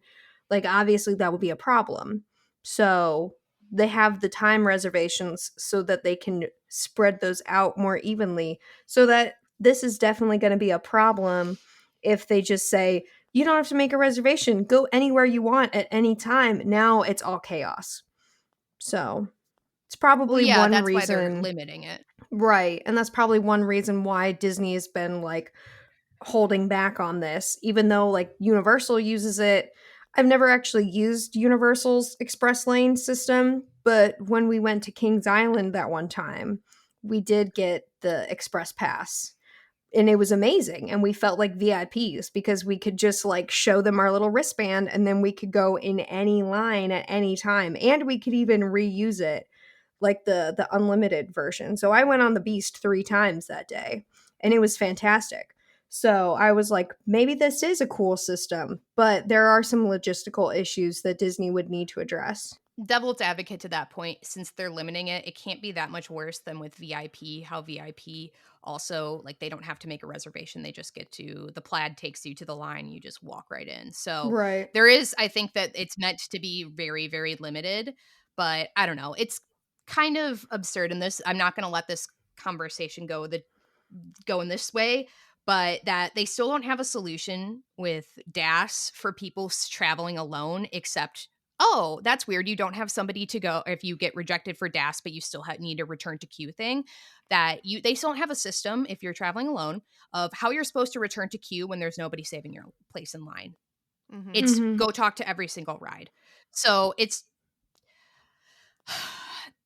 like obviously that would be a problem. So they have the time reservations so that they can spread those out more evenly, so that this is definitely going to be a problem if they just say you don't have to make a reservation, go anywhere you want at any time. Now it's all chaos. So it's Well, probably yeah, one that's why they're reason. limiting it. Right. And that's probably one reason why Disney has been like holding back on this, even though like Universal uses it. I've never actually used Universal's express lane system, but when we went to Kings Island that one time, we did get the express pass, and it was amazing, and we felt like VIPs because we could just like show them our little wristband, and then we could go in any line at any time, and we could even reuse it like the unlimited version. So I went on the Beast 3 times that day, and it was fantastic. So I was like, maybe this is a cool system, but there are some logistical issues that Disney would need to address. Devil's advocate to that point, since they're limiting it, it can't be that much worse than with VIP. How VIP also, like, they don't have to make a reservation. They just get to, the plaid takes you to the line, you just walk right in. So Right. there is, I think that it's meant to be very, very limited, but I don't know. It's kind of absurd in this. I'm not going to let this conversation go in this way, but that they still don't have a solution with DAS for people traveling alone, except, oh, that's weird. You don't have somebody to go if you get rejected for DAS, but you still need a return to queue thing. They still don't have a system if you're traveling alone of how you're supposed to return to queue when there's nobody saving your place in line. Mm-hmm. It's Mhm. go talk to every single ride. So it's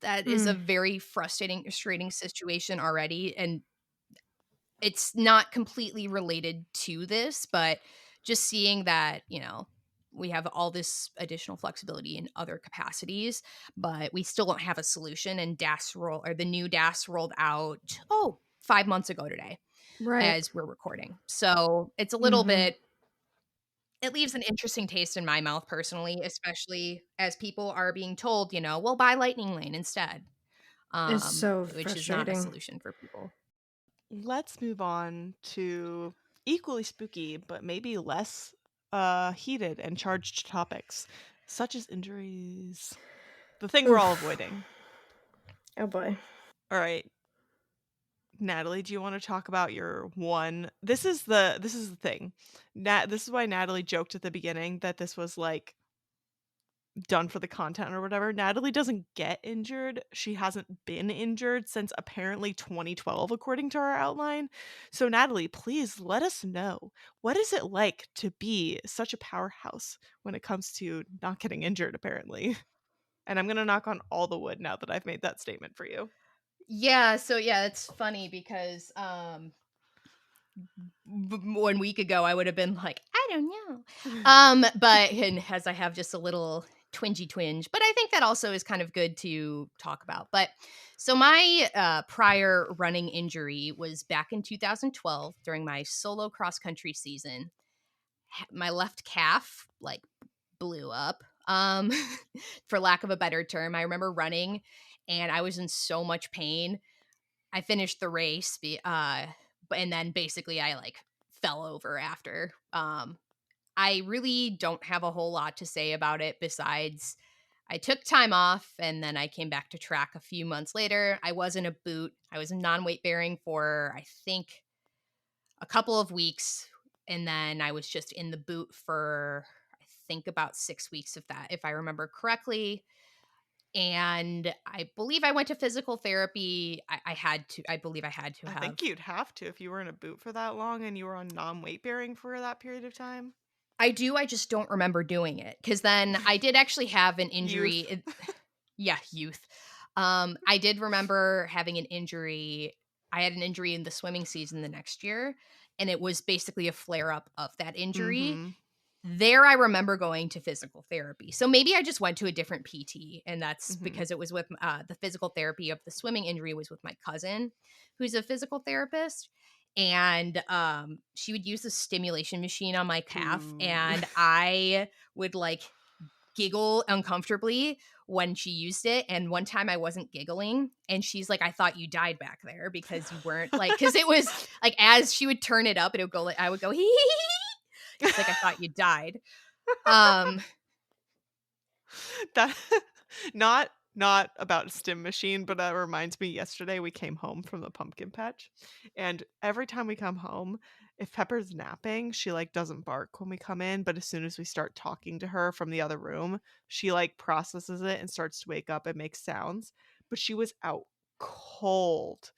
that is a Mm. very frustrating situation already, and it's not completely related to this, but just seeing that, we have all this additional flexibility in other capacities, but we still don't have a solution. And the new DAS rolled out, 5 months ago today Right. as we're recording. So it's a little Mhm. bit, it leaves an interesting taste in my mouth personally, especially as people are being told, well, buy Lightning Lane instead, It's so which is not a frustrating. solution for people. Let's move on to equally spooky, but maybe less heated and charged topics, such as injuries. The thing we're all Oof. avoiding. Oh boy. All right, Natalie, do you want to talk about your one? This is the thing. This is why Natalie joked at the beginning that this was like done for the content or whatever. Natalie doesn't get injured. She hasn't been injured since apparently 2012 according to our outline. So Natalie, please let us know, what is it like to be such a powerhouse when it comes to not getting injured apparently? And I'm going to knock on all the wood now that I've made that statement for you. Yeah, so yeah, it's funny because 1 week ago I would have been like, I don't know. But and as I have just a little twinge, but I think that also is kind of good to talk about. But so my prior running injury was back in 2012 during my solo cross country season. My left calf like blew up. For lack of a better term, I remember running and I was in so much pain. I finished the race, and then basically I like fell over after. I really don't have a whole lot to say about it besides I took time off and then I came back to track a few months later. I was in a boot. I was in non-weight bearing for I think a couple of weeks, and then I was just in the boot for I think about 6 weeks of that, if I remember correctly. And I believe I went to physical therapy. I believe I had to I have. think you'd have to if you were in a boot for that long and you were on non-weight bearing for that period of time. I do. I just don't remember doing it because then I did actually have an Youth. injury. Yeah, youth. I did remember having an injury. I had an injury in the swimming season the next year, and it was basically a flare up of that injury. Mhm. There, I remember going to physical therapy. So maybe I just went to a different PT, and that's Mhm. because it was with the physical therapy of the swimming injury was with my cousin, who's a physical therapist. And she would use the stimulation machine on my calf, Ooh. and I would like giggle uncomfortably when she used it. And one time I wasn't giggling, and she's like, I thought you died back there because you weren't like, because it was like as she would turn it up, it would go like, I would go, hee hee hee. She's like, I thought you died. Um, That not about a stim machine, but that reminds me yesterday we came home from the pumpkin patch, and every time we come home, if Pepper's napping, she, like, doesn't bark when we come in, but as soon as we start talking to her from the other room, she, like, processes it and starts to wake up and make sounds, but she was out cold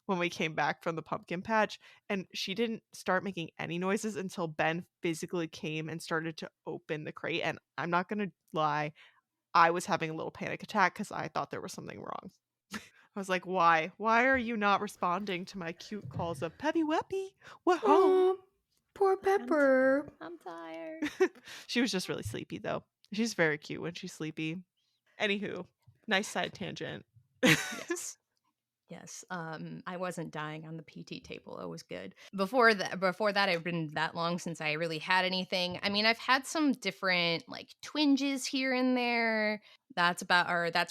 when we came back from the pumpkin patch, and she didn't start making any noises until Ben physically came and started to open the crate, and I'm not gonna lie, I was having a little panic attack because I thought there was something wrong. I was like, "Why? Why are you not responding to my cute calls of Peppy Weppy? We're home." Oh, poor I'm, t- Pepper. I'm tired. She was just really sleepy though. She's very cute when she's sleepy. Anywho, nice side tangent. Yes. Yes. I wasn't dying on the PT table. It was good. Before that, I've been that long since I really had anything. I mean, I've had some different like twinges here and there. That's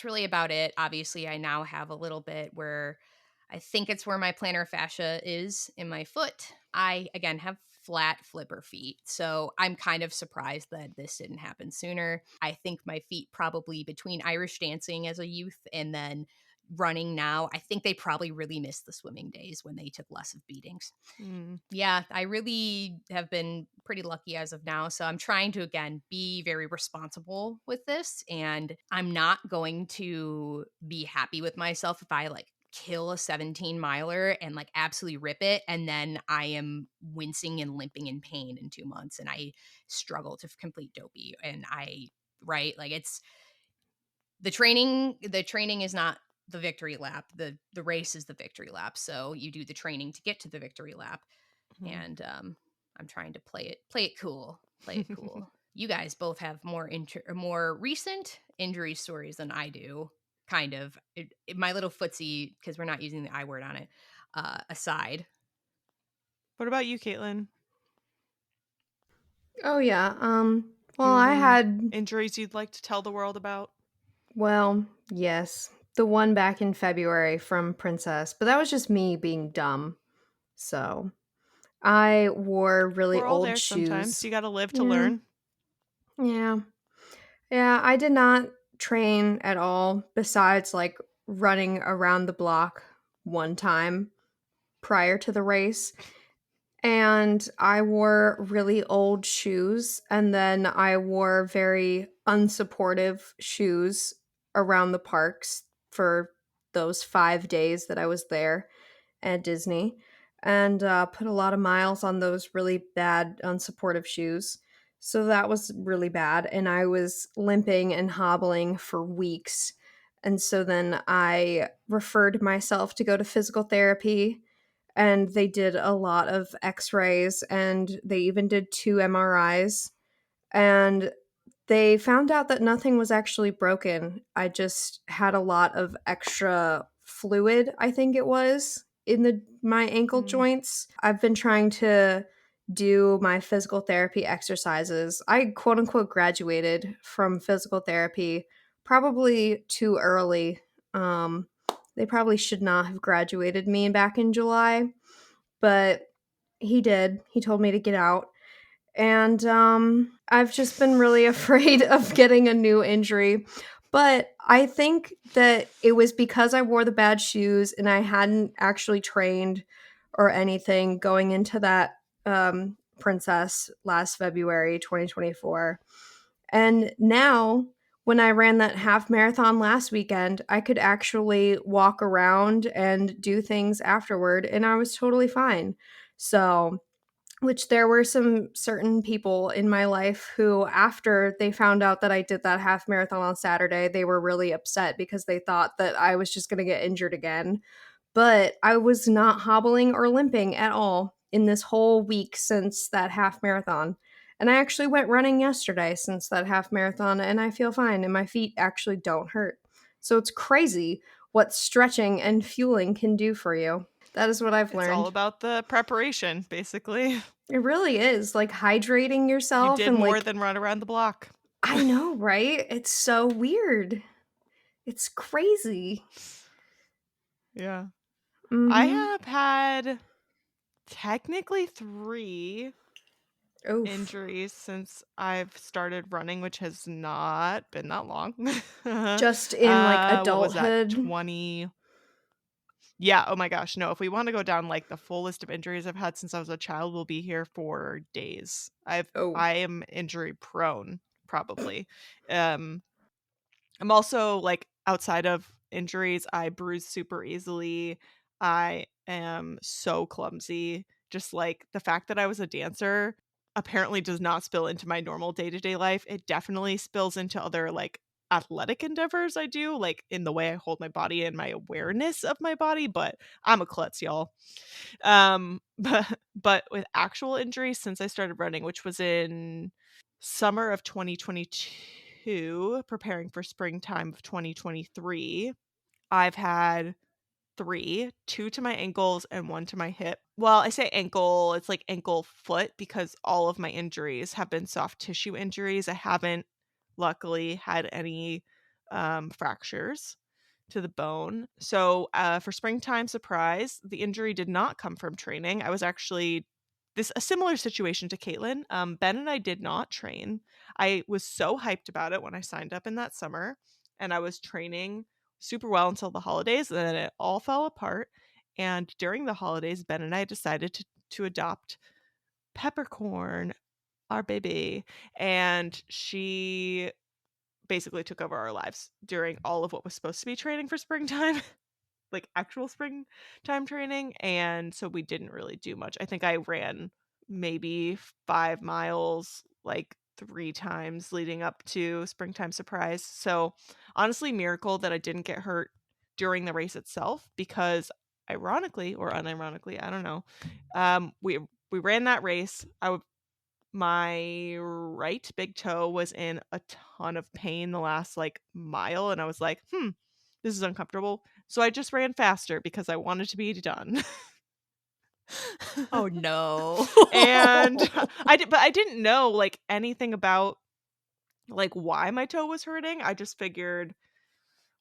really about it. Obviously, I now have a little bit where I think it's where my plantar fascia is in my foot. I again have flat flipper feet. So I'm kind of surprised that this didn't happen sooner. I think my feet probably between Irish dancing as a youth and then running now, I think they probably really missed the swimming days when they took less of beatings. Mm, Yeah, I really have been pretty lucky as of now. So I'm trying to, again, be very responsible with this. And I'm not going to be happy with myself if I like kill a 17 miler and like absolutely rip it. And then I am wincing and limping in pain in 2 months and I struggle to complete dopey. And right, like it's, the training is not the victory lap. The race is the victory lap. So you do the training to get to the victory lap. mhm. And I'm trying to play it cool. Play it cool. You guys both have more recent injury stories than I do. Kind of. My little footsie, because we're not using the I word on it, aside. What about you, Caitlin? Oh yeah. Do Well, you have I any had injuries you'd like to tell the world about? yes, the one back in February from Princess, but that was just me being dumb. So, I wore really We're all old there sometimes. shoes. You gotta live to Yeah. learn. Yeah. Yeah, I did not train at all besides like running around the block one time prior to the race. And I wore really old shoes, and then I wore very unsupportive shoes around the parks for those 5 days that I was there at Disney, and put a lot of miles on those really bad unsupportive shoes. So that was really bad, and I was limping and hobbling for weeks. And so then I referred myself to go to physical therapy, and they did a lot of x-rays, and they even did 2 MRIs, and they found out that nothing was actually broken. I just had a lot of extra fluid, I think it was, in the my ankle Mm, joints. I've been trying to do my physical therapy exercises. I quote unquote graduated from physical therapy probably too early. Um they probably should not have graduated me back in July, but he did. He told me to get out. And I've just been really afraid of getting a new injury. But I think that it was because I wore the bad shoes and I hadn't actually trained or anything going into that Princess last February 2024. And now, when I ran that half marathon last weekend, I could actually walk around and do things afterward, and I was totally fine. So, which there were some certain people in my life who, after they found out that I did that half marathon on Saturday, they were really upset because they thought that I was just going to get injured again. but I was not hobbling or limping at all in this whole week since that half marathon. And I actually went running yesterday since that half marathon, and I feel fine, and my feet actually don't hurt. So it's crazy what stretching and fueling can do for you. That is what I've It's all learned. about the preparation, basically. It really is like hydrating You yourself did and more like, than run around the block. I know, right? It's so weird. It's crazy. Yeah. I Mhm. have had technically 3 Oof. injuries since I've started running, which has not been that long. Just in like What was that? adulthood. 20. Yeah, oh my gosh, no, if we wanna go down, like, the full list of injuries I've had since I was a child, we'll be here for days. Oh. I am injury prone, probably. Um, I'm also, like, outside of injuries, I bruise super easily. I am so clumsy. Just, like, the fact that I was a dancer apparently does not spill into my normal day-to-day life. It definitely spills into other, like, athletic endeavors I do, like, in the way I hold my body and my awareness of my body, but I'm a klutz, y'all. But with actual injuries since I started running, which was in summer of 2022, preparing for springtime of 2023, I've had 3, 2 to my ankles and 1 to my hip. Well, I say ankle, it's like ankle foot because all of my injuries have been soft tissue injuries. I haven't luckily had any fractures to the bone. So, for springtime surprise, the injury did not come from training. I was actually this a similar situation to Caitlin. Ben and I did not train. I was so hyped about it when I signed up in that summer, and I was training super well until the holidays, and then it all fell apart. And during the holidays, Ben and I decided to adopt Peppercorn, our baby, and she basically took over our lives during all of what was supposed to be training for springtime, like actual springtime training. And so we didn't really do much. I think I ran maybe 5 miles like 3 times leading up to springtime surprise. So honestly, miracle that I didn't get hurt during the race itself because ironically or unironically, I don't know. We ran that race. My right big toe was in a ton of pain the last like mile, and I was like, this is uncomfortable. So I just ran faster because I wanted to be done. Oh no. And I didn't know like anything about like why my toe was hurting. I just figured,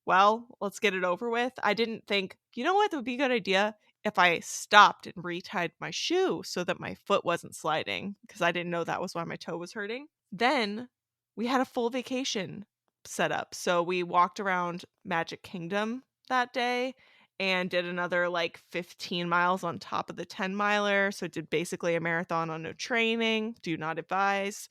well, let's get it over with. I didn't think, you know what, that would be a good idea if I stopped and retied my shoe so that my foot wasn't sliding because I didn't know that was why my toe was hurting. Then we had a full vacation set up. So we walked around Magic Kingdom that day and did another like 15 miles on top of the 10 miler. So did basically a marathon on no training. Do not advise.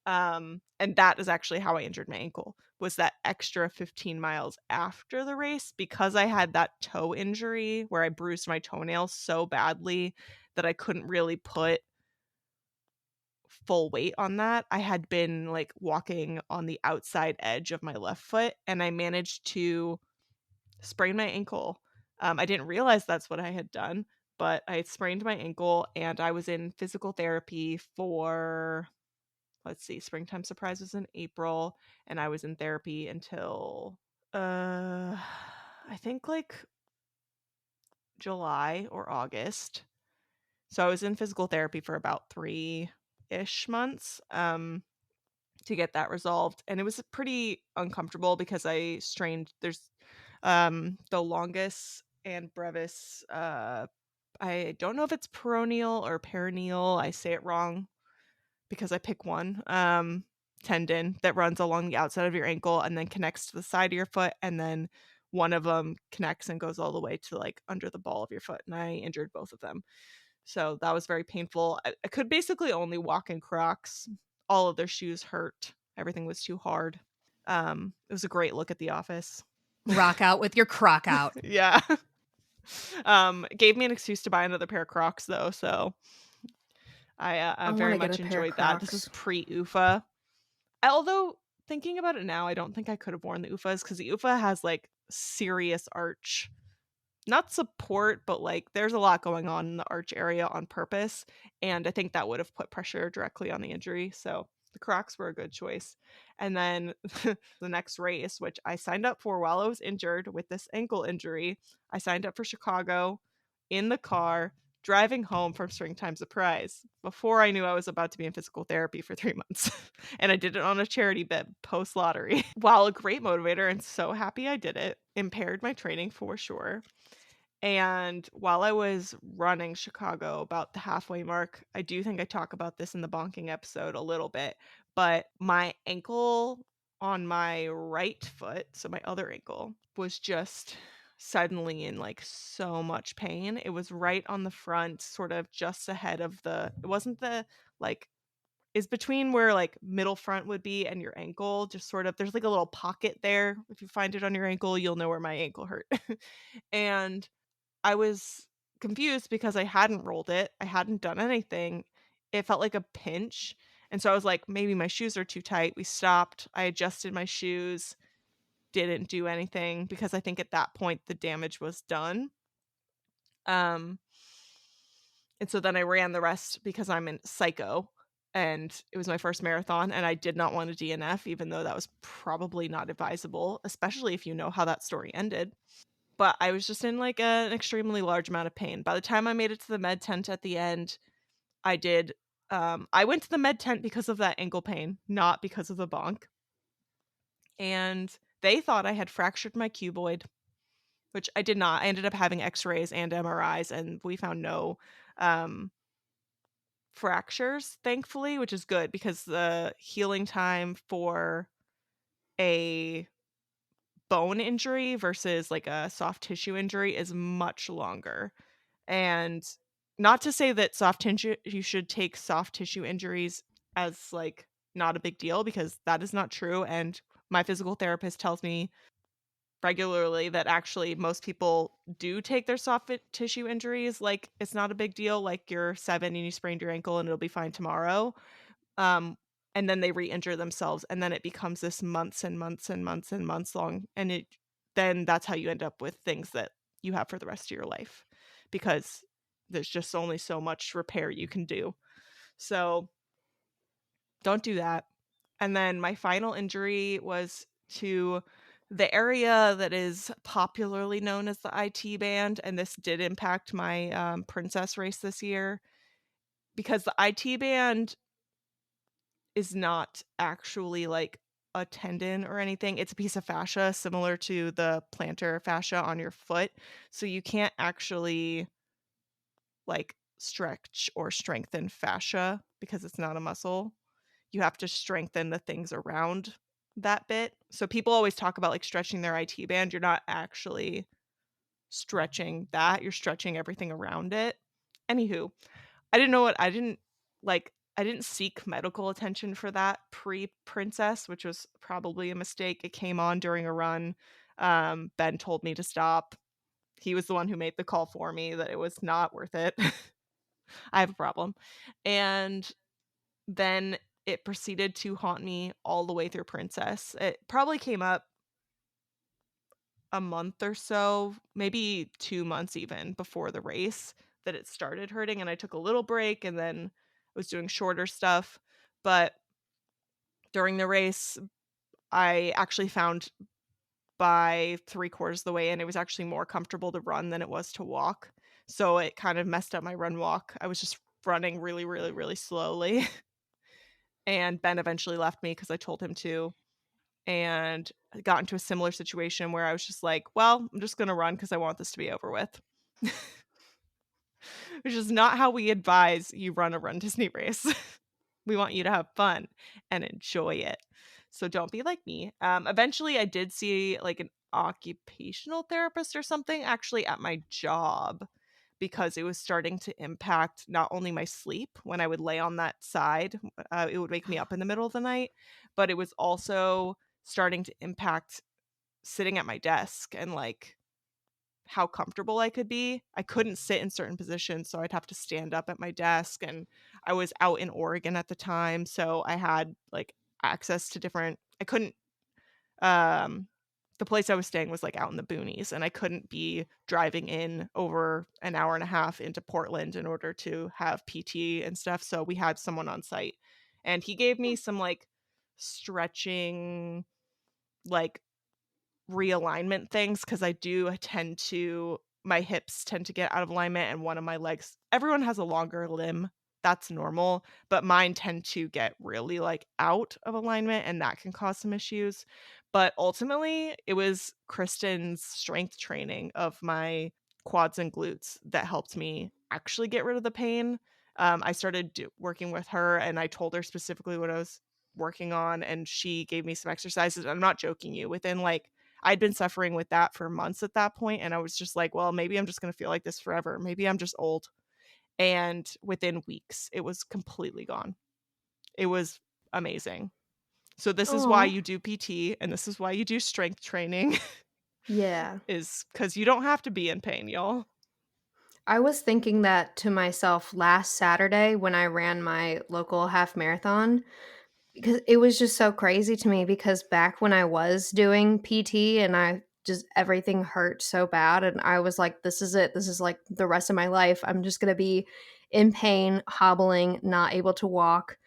And that is actually how I injured my ankle, was that extra 15 miles after the race because I had that toe injury where I bruised my toenails so badly that I couldn't really put full weight on that. I had been like walking on the outside edge of my left foot and I managed to sprain my ankle. I didn't realize that's what I had done, but I had sprained my ankle and I was in physical therapy for, let's see, springtime surprise was in April and I was in therapy until I think like July or August. So I was in physical therapy for about 3-ish months to get that resolved, and it was pretty uncomfortable because I strained there's the longus and brevis I don't know if it's peroneal or perineal. I say it wrong because I pick one, tendon that runs along the outside of your ankle and then connects to the side of your foot, and then one of them connects and goes all the way to like under the ball of your foot. And I injured both of them, so that was very painful. I could basically only walk in Crocs. All of their shoes hurt. Everything was too hard. It was a great look at The Office. Rock out with your crock out. Yeah. Gave me an excuse to buy another pair of Crocs though, so I I very wanna get a much pair of enjoyed that. This was Crocs. pre-UFA. Although thinking about it now, I don't think I could have worn the UFAs because the UFA has like serious arch not support, but like there's a lot going on in the arch area on purpose. And I think that would have put pressure directly on the injury. So the Crocs were a good choice. And then the next race, which I signed up for while I was injured with this ankle injury, I signed up for Chicago in the car driving home from Springtime Surprise before I knew I was about to be in physical therapy for 3 months. And I did it on a charity bid post lottery. While a great motivator and so happy I did it, impaired my training for sure. And while I was running Chicago about the halfway mark, I do think I talk about this in the bonking episode a little bit, but my ankle on my right foot, so my other ankle, was just suddenly in like so much pain. It was right on the front, sort of just ahead of it wasn't the like, is between where like middle front would be and your ankle, just sort of, there's like a little pocket there. If you find it on your ankle, you'll know where my ankle hurt. And I was confused because I hadn't rolled it. I hadn't done anything. It felt like a pinch. And so I was like, maybe my shoes are too tight. We stopped. I adjusted my shoes, didn't do anything because I think at that point the damage was done. Um, and so then I ran the rest because I'm in psycho and it was my first marathon and I did not want a DNF, even though that was probably not advisable, especially if you know how that story ended. But I was just in like an extremely large amount of pain. By the time I made it to the med tent at the end, I did I went to the med tent because of that ankle pain, not because of the bonk. And they thought I had fractured my cuboid, which I did not. I ended up having x-rays and MRIs and we found no fractures, thankfully, which is good because the healing time for a bone injury versus like a soft tissue injury is much longer. And not to say that soft tissue, you should take soft tissue injuries as like not a big deal, because that is not true. And my physical therapist tells me regularly that actually most people do take their tissue injuries like it's not a big deal, like you're 7 and you sprained your ankle and it'll be fine tomorrow. Um, and then they re-injure themselves and then it becomes this months and months and months and months long, and then that's how you end up with things that you have for the rest of your life, because there's just only so much repair you can do. So don't do that. And then my final injury was to the area that is popularly known as the IT band, and this did impact my princess race this year because the IT band is not actually like a tendon or anything. It's a piece of fascia similar to the plantar fascia on your foot. So you can't actually like stretch or strengthen fascia because it's not a muscle. You have to strengthen the things around that bit. So people always talk about like stretching their IT band. You're not actually stretching that, you're stretching everything around it. Anywho, I didn't seek medical attention for that pre-princess, which was probably a mistake. It came on during a run. Ben told me to stop. He was the one who made the call for me that it was not worth it. I have a problem. And then it proceeded to haunt me all the way through princess. It probably came up a month or so, maybe 2 months even before the race, that it started hurting, and I took a little break and then was doing shorter stuff. But during the race, I actually found by 3/4 of the way in, it was actually more comfortable to run than it was to walk. So it kind of messed up my run walk. I was just running really, really, really slowly. And Ben eventually left me because I told him to. And I got into a similar situation where I was just like, well, I'm just going to run because I want this to be over with. Which is not how we advise you run a Run Disney race. We want you to have fun and enjoy it. So don't be like me. Eventually, I did see like an occupational therapist or something actually at my job, because it was starting to impact not only my sleep when I would lay on that side, it would wake me up in the middle of the night, but it was also starting to impact sitting at my desk and like how comfortable I could be. I couldn't sit in certain positions, so I'd have to stand up at my desk, and I was out in Oregon at the time, so I had like access to different, I couldn't um the place I was staying was like out in the boonies, and I couldn't be driving in over an hour and a half into Portland in order to have PT and stuff. So we had someone on site, and he gave me some like stretching, like realignment things, because I do tend to, my hips tend to get out of alignment, and one of my legs, everyone has a longer limb, that's normal, but mine tend to get really like out of alignment, and that can cause some issues. But ultimately it was Kristen's strength training of my quads and glutes that helped me actually get rid of the pain. I started working with her, and I told her specifically what I was working on, and she gave me some exercises. I'm not joking you, within like, I'd been suffering with that for months at that point, and I was just like, well, maybe I'm just going to feel like this forever. Maybe I'm just old. And within weeks, it was completely gone. It was amazing. So this is why Oh, you do PT, and this is why you do strength training, yeah. is because you don't have to be in pain, y'all. I was thinking that to myself last Saturday when I ran my local half marathon, because it was just so crazy to me, because back when I was doing PT and I just everything hurt so bad, and I was like, this is it. This is like the rest of my life. I'm just going to be in pain, hobbling, not able to walk,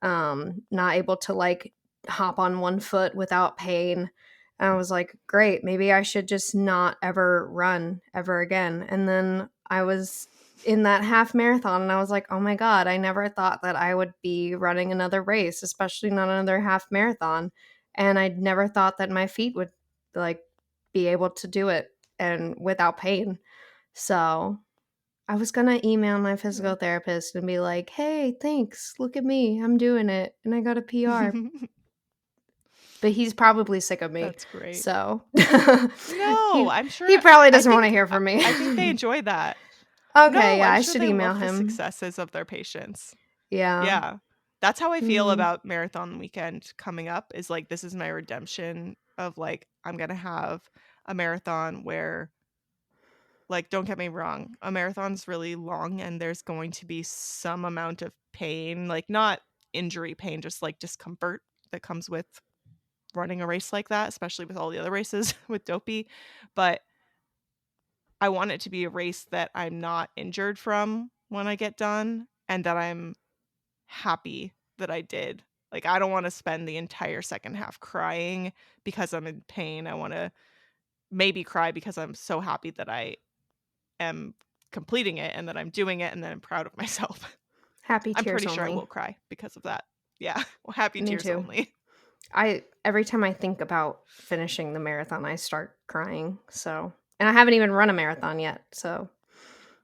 not able to like hop on one foot without pain. And I was like, great, maybe I should just not ever run ever again. And then I was in that half marathon and I was like, oh my God, I never thought that I would be running another race, especially not another half marathon. And I never thought that my feet would like be able to do it and without pain. So I was gonna email my physical therapist and be like, hey, thanks. Look at me. I'm doing it. And I got a PR. But he's probably sick of me. That's great. So No, he I'm sure. he probably I doesn't want to think hear from me. I think they enjoy that. Okay, No, yeah, I'm I sure should they email love the him. successes of their patients. Yeah. Yeah. That's how I feel Mm, about marathon weekend coming up, is like, this is my redemption of like, I'm going to have a marathon where, like, don't get me wrong, a marathon's really long and there's going to be some amount of pain, like not injury pain, just like discomfort that comes with running a race like that, especially with all the other races with Dopey. But I want it to be a race that I'm not injured from when I get done, and that I'm happy that I did. Like, I don't want to spend the entire second half crying because I'm in pain. I want to maybe cry because I'm so happy that I am completing it and that I'm doing it and that I'm proud of myself. happy I'm tears pretty sure I only. will cry because of that. Yeah. Well, happy Me tears too. only. I every time I think about finishing the marathon, I start crying. So, and I haven't even run a marathon yet. So,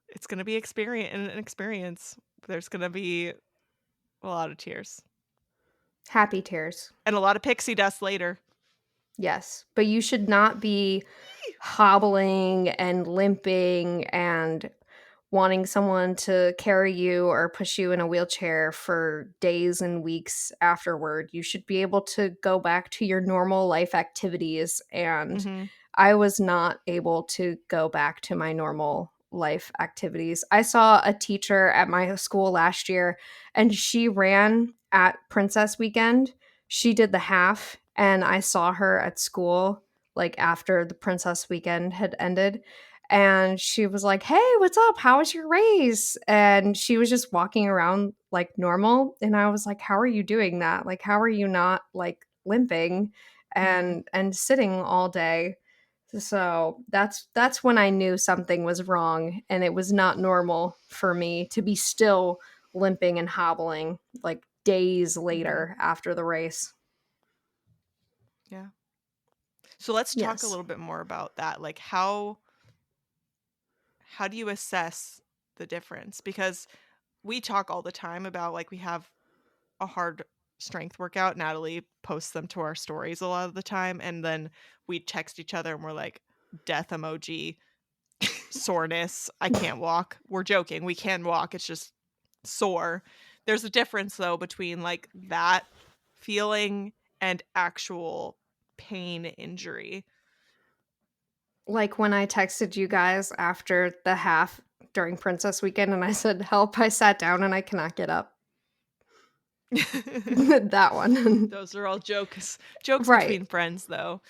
It's going to be an experience. There's going to be a lot of tears happy tears. and a lot of pixie dust later. Yes, but you should not be hobbling and limping and wanting someone to carry you or push you in a wheelchair for days and weeks afterward. You should be able to go back to your normal life activities. And Mm-hmm. I was not able to go back to my normal life activities. I saw a teacher at my school last year and she ran at Princess Weekend. She did the half, and I saw her at school like after the Princess Weekend had ended, and she was like, "Hey, what's up? How was your race?" And she was just walking around like normal, and I was like, "How are you doing that? Like, how are you not like limping Mm-hmm. and sitting all day?" So that's when I knew something was wrong, and it was not normal for me to be still limping and hobbling like days Mm-hmm. later after the race. Yeah. So let's talk a Yes. little bit more about that. Like, how do you assess the difference? Because we talk all the time about, like, we have a hard strength workout. Natalie posts them to our stories a lot of the time, and then we text each other and we're like, death emoji, soreness, I can't walk. We're joking, we can walk, it's just sore. There's a difference though between like that feeling and actual pain injury. Like when I texted you guys after the half during Princess Weekend and I said, "Help, I sat down and I cannot get up." That one. Those are all jokes Right. between friends though.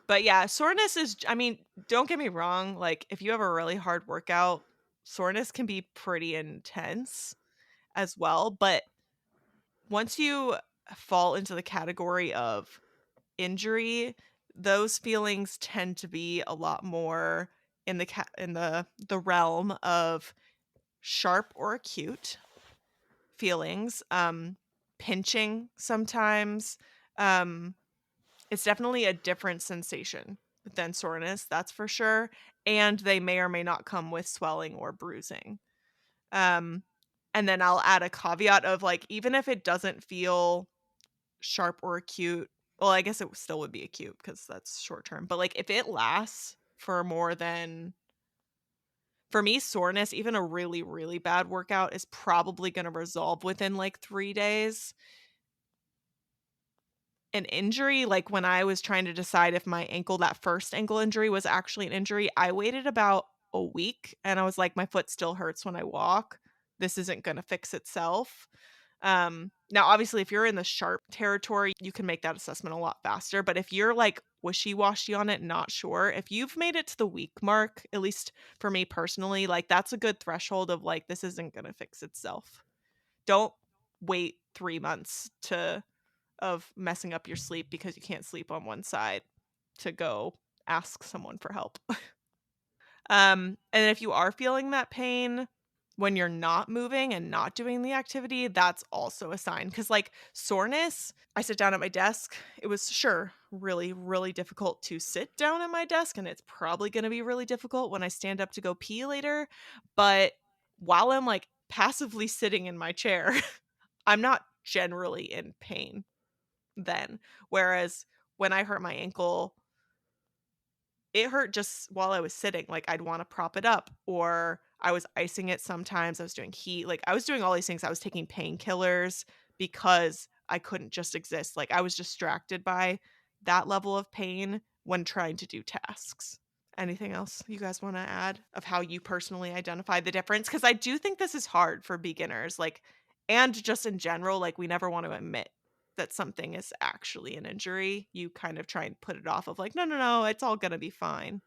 But yeah, soreness is, I mean, don't get me wrong, like if you have a really hard workout, soreness can be pretty intense as well, but once you fall into the category of injury, those feelings tend to be a lot more in the realm of sharp or acute feelings, pinching sometimes. Um, it's definitely a different sensation than soreness, that's for sure, and they may or may not come with swelling or bruising. Um, and then I'll add a caveat of, like, even if it doesn't feel sharp or acute, well, I guess it still would be acute because that's short term, but, like, if it lasts for more than, for me, soreness, even a really, really bad workout is probably gonna resolve within, like, 3 days. An injury, like, when I was trying to decide if my ankle, that first ankle injury was actually an injury, I waited about a week, and I was like, "My foot still hurts when I walk. This isn't gonna fix itself." Now, obviously, if you're in the sharp territory, you can make that assessment a lot faster, but if you're, like, wishy-washy on it, not sure, if you've made it to the week mark, at least for me personally, like, that's a good threshold of, like, this isn't gonna fix itself. Don't wait 3 months to of messing up your sleep because you can't sleep on one side to go ask someone for help. And if you are feeling that pain when you're not moving and not doing the activity, that's also a sign. Cause like soreness, I sit down at my desk. It was sure really, really difficult to sit down at my desk, and it's probably going to be really difficult when I stand up to go pee later. But while I'm like passively sitting in my chair, I'm not generally in pain then. Whereas when I hurt my ankle, it hurt just while I was sitting. Like I'd want to prop it up, or I was icing it sometimes. I was doing heat. Like I was doing all these things. I was taking painkillers because I couldn't just exist. Like I was distracted by that level of pain when trying to do tasks. Anything else you guys want to add of how you personally identify the difference? Because I do think this is hard for beginners, like, and just in general, like, we never want to admit that something is actually an injury. You kind of try and put it off of, like, no, no, no, it's all going to be fine.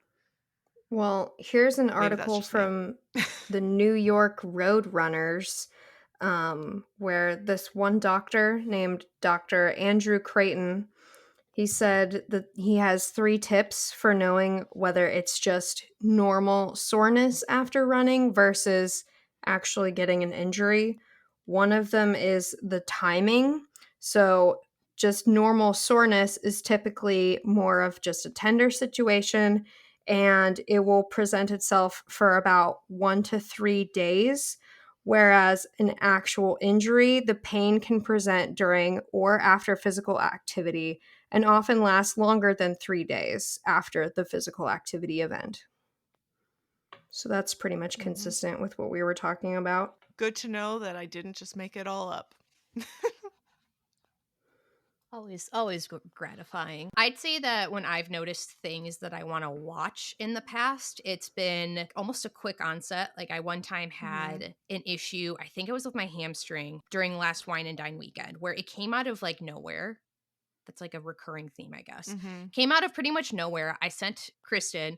Well, here's an Maybe that's article just me. from the New York Road Runners, where this one doctor named Dr. Andrew Creighton, he said that he has 3 tips for knowing whether it's just normal soreness after running versus actually getting an injury. One of them is the timing. So, just normal soreness is typically more of just a tender situation, and it will present itself for about 1 to 3 days. Whereas an actual injury, the pain can present during or after physical activity and often last longer than 3 days after the physical activity event. So that's pretty much Mhm. consistent with what we were talking about. Good to know that I didn't just make it all up. Always gratifying. I'd say that when I've noticed things that I want to watch in the past, it's been almost a quick onset. Like I one time Mhm. had an issue, I think it was with my hamstring during last wine and dine weekend, where it came out of like nowhere. That's like a recurring theme, I guess. Mhm. Came out of pretty much nowhere. I sent Kristen,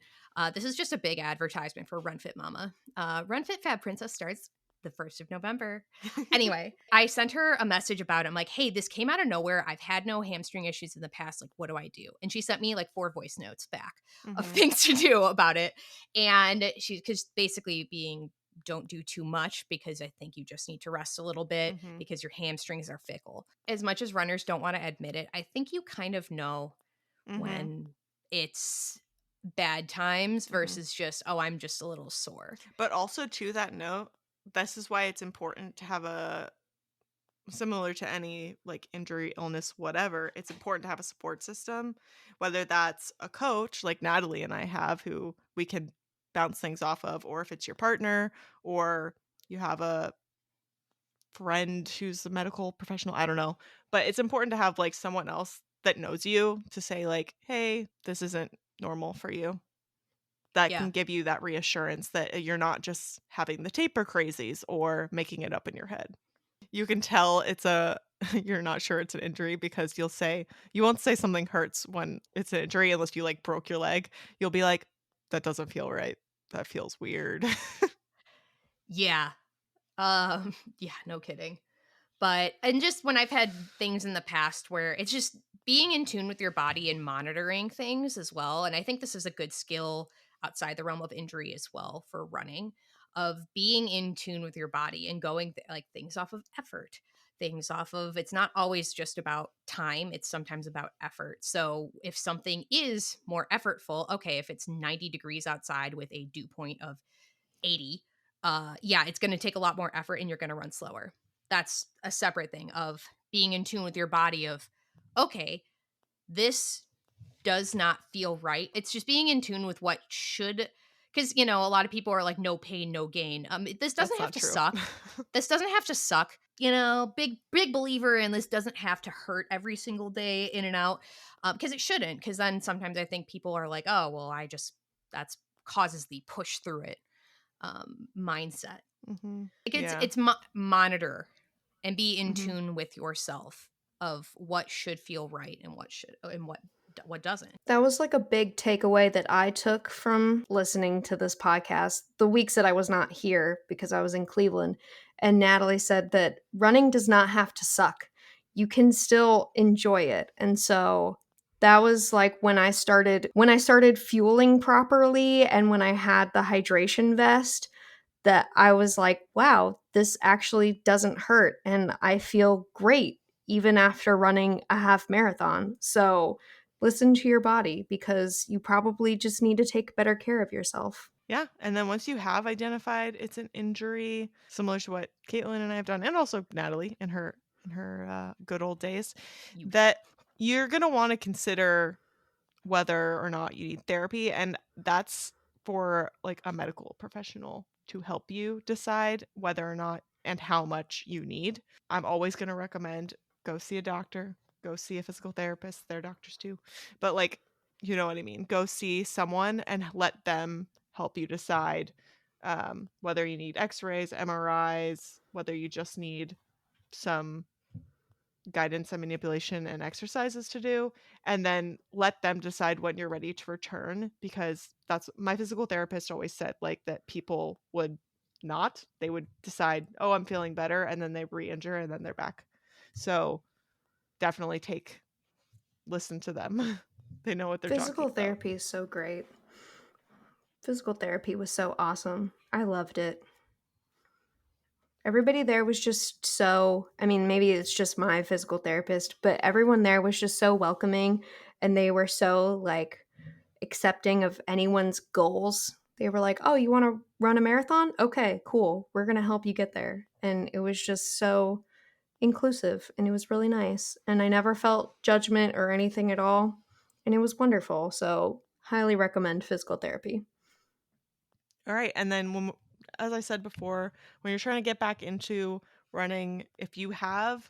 this is just a big advertisement for Run Fit Mama. Run Fit Fab Princess starts the 1st of November. Anyway, I sent her a message about it. I'm like, hey, this came out of nowhere. I've had no hamstring issues in the past. Like, what do I do? And she sent me like 4 voice notes back of Mhm. things to do about it. And because basically being, don't do too much because I think you just need to rest a little bit Mhm. because your hamstrings are fickle. As much as runners don't want to admit it, I think you kind of know Mhm. when it's bad times Mhm. versus just, oh, I'm just a little sore. But also to that note, this is why it's important to have a, similar to any like injury, illness, whatever, it's important to have a support system, whether that's a coach like Natalie and I have who we can bounce things off of, or if it's your partner, or you have a friend who's a medical professional, I don't know. But it's important to have like someone else that knows you to say like, "Hey, this isn't normal for you." That Yeah. can give you that reassurance that you're not just having the taper crazies or making it up in your head. You can tell it's a you're not sure it's an injury because you won't say something hurts when it's an injury unless you like broke your leg. You'll be like, that doesn't feel right. That feels weird. Yeah. Yeah, no kidding. But and just when I've had things in the past where it's just being in tune with your body and monitoring things as well. And I think this is a good skill outside the realm of injury as well for running, of being in tune with your body and going like things off of effort, things off of it's not always just about time, it's sometimes about effort. So if something is more effortful, okay, if it's 90 degrees outside with a dew point of 80, yeah, it's going to take a lot more effort and you're going to run slower. That's a separate thing of being in tune with your body of, okay, this does not feel right. It's just being in tune with what should, because, you know, a lot of people are like, no pain, no gain. This That's doesn't have not to true. suck. This doesn't have to suck. You know, big believer in this doesn't have to hurt every single day in and out. Because it shouldn't. Because then sometimes I think people are like, oh, well, that's causes the push through it mindset. Like Yeah. it's monitor and be in Mhm. tune with yourself of what should feel right and what doesn't. That was like a big takeaway that I took from listening to this podcast the weeks that I was not here because I was in Cleveland. And Natalie said that running does not have to suck. You can still enjoy it. And so that was like when I started fueling properly and when I had the hydration vest that I was like, wow, this actually doesn't hurt and I feel great even after running a half marathon. So listen to your body because you probably just need to take better care of yourself. Yeah, and then once you have identified it's an injury, similar to what Caitlin and I have done, and also Natalie in her good old days, You that you're gonna want to consider whether or not you need therapy, and that's for like a medical professional to help you decide whether or not and how much you need. I'm always gonna recommend go see a doctor, go see a physical therapist. They're doctors too, but like you know what I mean. Go see someone and let them help you decide whether you need X-rays, MRIs, whether you just need some guidance and manipulation and exercises to do, and then let them decide when you're ready to return, because that's my physical therapist always said, like, that people would not, they would decide, oh, I'm feeling better, and then they re-injure and then they're back. So definitely listen to them. They know what they're talking Physical about. therapy is so great. Physical therapy was so awesome. I loved it. Everybody there was just so, I mean, maybe it's just my physical therapist, but everyone there was just so welcoming and they were so like accepting of anyone's goals. They were like, "Oh, you want to run a marathon? Okay, cool. We're going to help you get there." And it was just so inclusive and it was really nice. And I never felt judgment or anything at all. And it was wonderful. So, highly recommend physical therapy. All right, and then as I said before, when you're trying to get back into running, if you have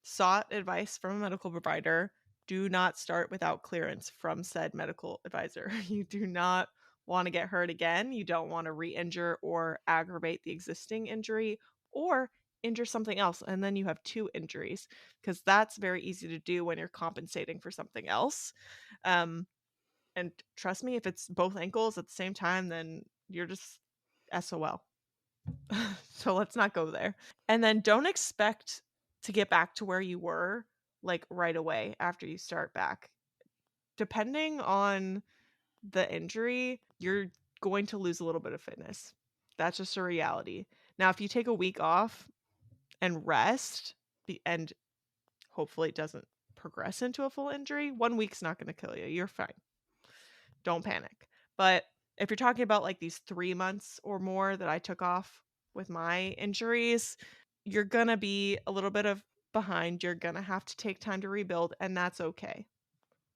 sought advice from a medical provider, do not start without clearance from said medical advisor. You do not want to get hurt again. You don't want to re injure or aggravate the existing injury or injure something else. And then you have two injuries, because that's very easy to do when you're compensating for something else. And trust me, if it's both ankles at the same time, then you're just SOL. So let's not go there. And then don't expect to get back to where you were like right away after you start back. Depending on the injury, you're going to lose a little bit of fitness. That's just a reality. Now, if you take a week off and rest, and hopefully it doesn't progress into a full injury, 1 week's not going to kill you. You're fine. Don't panic. But if you're talking about like these 3 months or more that I took off with my injuries, you're going to be a little bit of behind. You're going to have to take time to rebuild, and that's okay.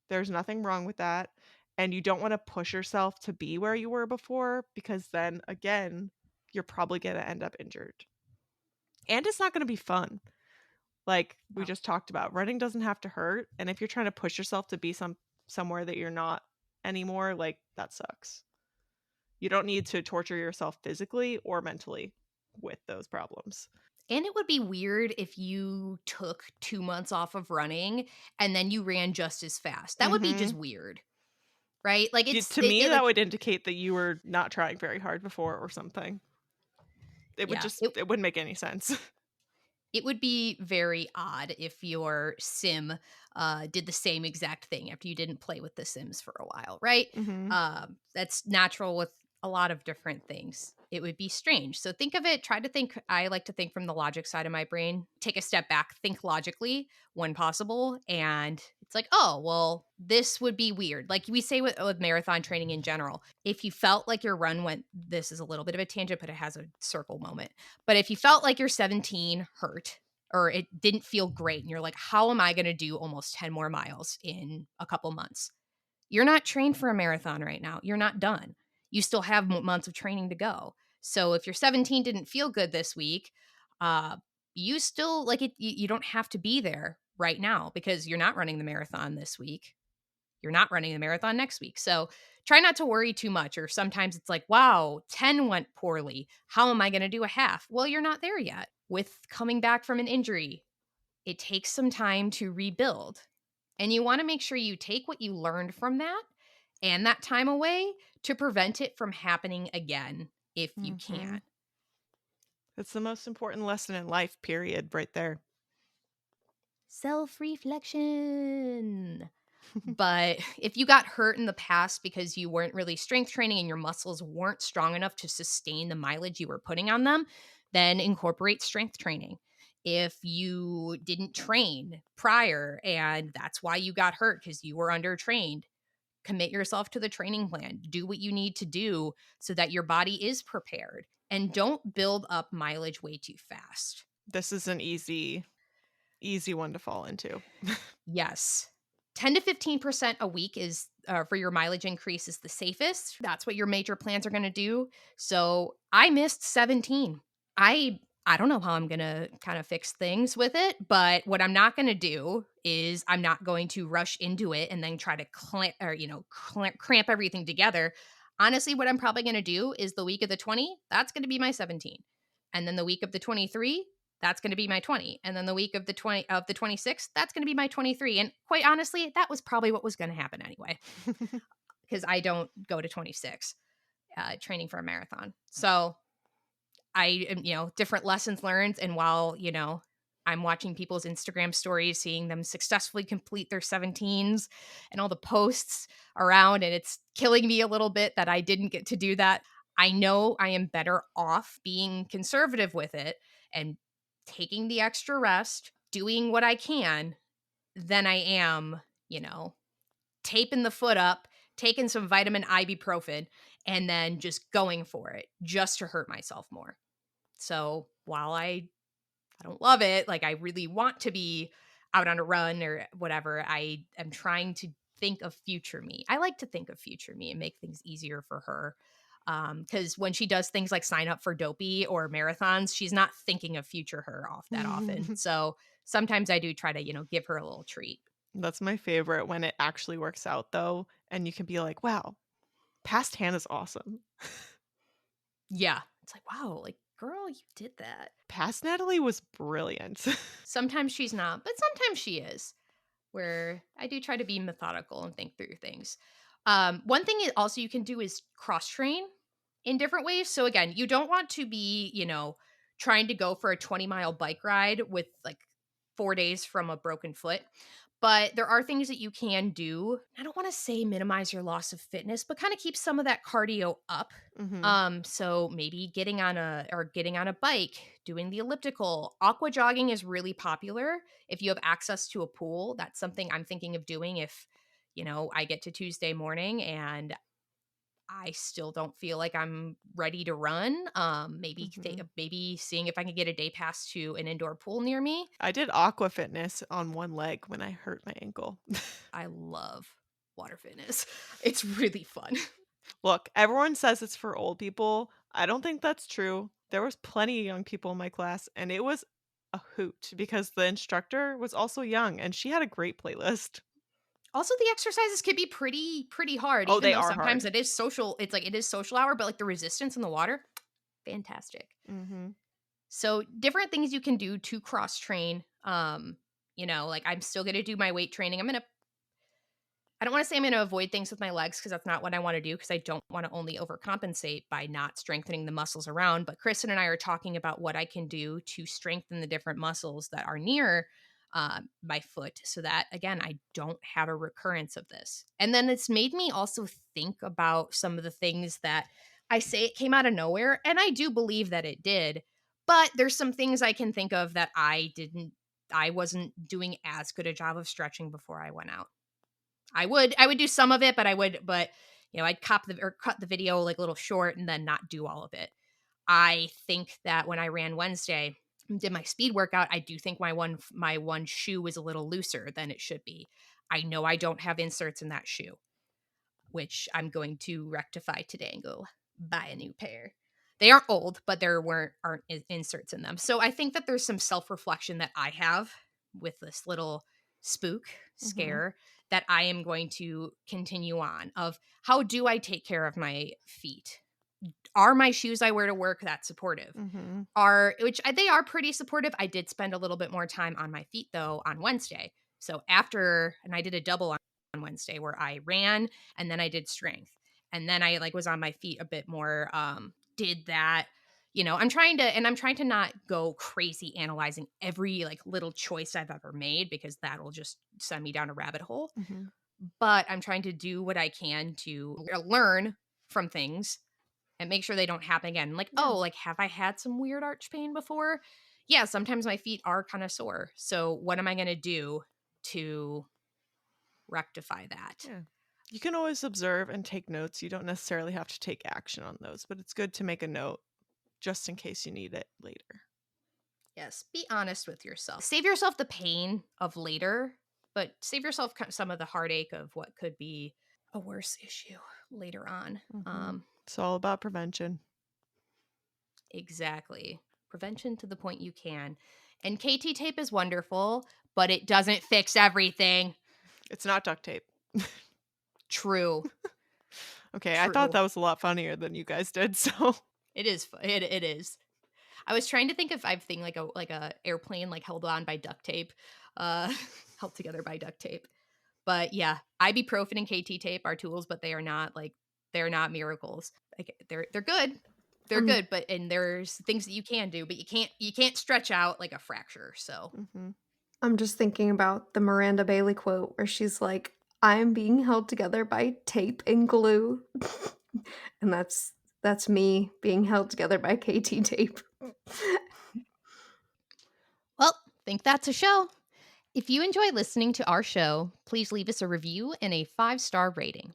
There's nothing wrong with that. And you don't want to push yourself to be where you were before, because then again, you're probably going to end up injured. And it's not going to be fun. Like we No. just talked about, running doesn't have to hurt. And if you're trying to push yourself to be somewhere that you're not anymore, like that sucks. You don't need to torture yourself physically or mentally with those problems. And it would be weird if you took 2 months off of running and then you ran just as fast. That would be just Mhm. weird, right? Like, To me, it that like would indicate that you were not trying very hard before or something. yeah, It wouldn't make any sense. it would be very odd if your sim, did the same exact thing after you didn't play with the Sims for a while, right? Mhm. That's natural with a lot of different things. It would be strange. So think of it, try to think. I like to think from the logic side of my brain. Take a step back, think logically when possible. And it's like, oh, well, this would be weird. Like we say with marathon training in general, if you felt like your run went, this is a little bit of a tangent, but it has a circle moment. But if you felt like your 17 hurt or it didn't feel great and you're like, how am I going to do almost 10 more miles in a couple months? You're not trained for a marathon right now. You're not done. You still have months of training to go. So if your 17 didn't feel good this week, uh, you still like it. You don't have to be there right now because you're not running the marathon this week. You're not running the marathon next week. So try not to worry too much. Or sometimes it's like, wow, 10 went poorly. How am I going to do a half? Well, you're not there yet. With coming back from an injury, it takes some time to rebuild. And you want to make sure you take what you learned from that and that time away to prevent it from happening again if you can. Mhm. It's the most important lesson in life, period, right there. Self reflection. But if you got hurt in the past because you weren't really strength training and your muscles weren't strong enough to sustain the mileage you were putting on them, then incorporate strength training. If you didn't train prior and that's why you got hurt because you were undertrained, commit yourself to the training plan. Do what you need to do so that your body is prepared and don't build up mileage way too fast. This is an easy one to fall into. Yes. 10 to 15% a week is for your mileage increase is the safest. That's what your major plans are going to do. So I missed 17. I don't know how I'm going to kind of fix things with it, but what I'm not going to do is I'm not going to rush into it and then try to cramp everything together. Honestly, what I'm probably going to do is the week of the 20, that's going to be my 17. And then the week of the 23, that's going to be my 20. And then the week of the 26th, that's going to be my 23. And quite honestly, that was probably what was going to happen anyway, because I don't go to 26 training for a marathon. So I am, different lessons learned. And while, I'm watching people's Instagram stories, seeing them successfully complete their 17s and all the posts around, and it's killing me a little bit that I didn't get to do that. I know I am better off being conservative with it and taking the extra rest, doing what I can, than I am, taping the foot up, taking some vitamin ibuprofen, and then just going for it just to hurt myself more. So while I don't love it, like I really want to be out on a run or whatever, I am trying to think of future me. I like to think of future me and make things easier for her. Because when she does things like sign up for dopey or marathons, she's not thinking of future her off that often. So sometimes I do try to, give her a little treat. That's my favorite when it actually works out, though, and you can be like, wow, past Hannah's awesome. Yeah. It's like, wow, like, girl, you did that. Past Natalie was brilliant. Sometimes she's not, but sometimes she is. Where I do try to be methodical and think through things. One thing also you can do is cross train in different ways. So again, you don't want to be, trying to go for a 20-mile bike ride with like 4 days from a broken foot. But there are things that you can do. I don't want to say minimize your loss of fitness, but kind of keep some of that cardio up. Hmm. So maybe getting on a bike, doing the elliptical. Aqua jogging is really popular. If you have access to a pool, that's something I'm thinking of doing if, I get to Tuesday morning and I still don't feel like I'm ready to run. Hmm. Maybe seeing if I can get a day pass to an indoor pool near me. I did aqua fitness on one leg when I hurt my ankle. I love water fitness. It's really fun. Look, everyone says it's for old people. I don't think that's true. There was plenty of young people in my class, and it was a hoot because the instructor was also young and she had a great playlist. Also, the exercises can be pretty hard, Oh, even they though are sometimes hard. it is social. It's like it is social hour, but like the resistance in the water, fantastic. Hmm. So different things you can do to cross train. Like I'm still going to do my weight training. I don't want to say I'm going to avoid things with my legs because that's not what I want to do because I don't want to only overcompensate by not strengthening the muscles around. But Kristen and I are talking about what I can do to strengthen the different muscles that are near my foot so that, again, I don't have a recurrence of this. And then it's made me also think about some of the things that I say it came out of nowhere. And I do believe that it did. But there's some things I can think of that I wasn't doing as good a job of stretching before I went out. I would do some of it, but I'd cut the video like a little short and then not do all of it. I think that when I ran Wednesday, did my speed workout, I do think my one shoe was a little looser than it should be. I know I don't have inserts in that shoe, which I'm going to rectify today and go buy a new pair. They aren't old, but there aren't inserts in them. So I think that there's some self-reflection that I have with this little scare that I am going to continue on of how do I take care of my feet? Are my shoes I wear to work that supportive? They are pretty supportive. I did spend a little bit more time on my feet though on Wednesday. So and I did a double on Wednesday where I ran and then I did strength. And then I was on my feet a bit more, did that. I'm trying to not go crazy analyzing every little choice I've ever made because that'll just send me down a rabbit hole. But I'm trying to do what I can to learn from things and make sure they don't happen again. Have I had some weird arch pain before? Yeah, sometimes my feet are kind of sore. So what am I going to do to rectify that? Yeah. You can always observe and take notes. You don't necessarily have to take action on those, but it's good to make a note just in case you need it later. Yes, be honest with yourself. Save yourself the pain of later, but save yourself some of the heartache of what could be a worse issue later on. It's all about prevention. Exactly. Prevention to the point you can. And KT tape is wonderful, but it doesn't fix everything. It's not duct tape. True. Okay, True. I thought that was a lot funnier than you guys did, so. It is. It is. I was trying to think of thing like a airplane held on by duct tape, held together by duct tape. But yeah, ibuprofen and KT tape are tools, but they are not they're not miracles. They're good. They're good, but there's things that you can do, but you can't stretch out like a fracture. So I'm just thinking about the Miranda Bailey quote where she's like, "I am being held together by tape and glue," and that's me being held together by KT tape. Well, think that's a show. If you enjoy listening to our show, please leave us a review and a 5-star rating.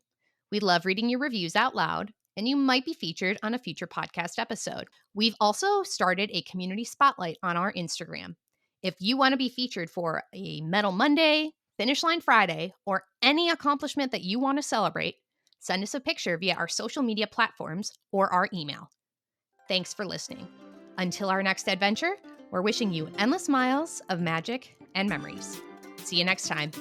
We love reading your reviews out loud, and you might be featured on a future podcast episode. We've also started a community spotlight on our Instagram. If you want to be featured for a Medal Monday, Finish Line Friday, or any accomplishment that you want to celebrate, send us a picture via our social media platforms or our email. Thanks for listening. Until our next adventure, we're wishing you endless miles of magic and memories. See you next time.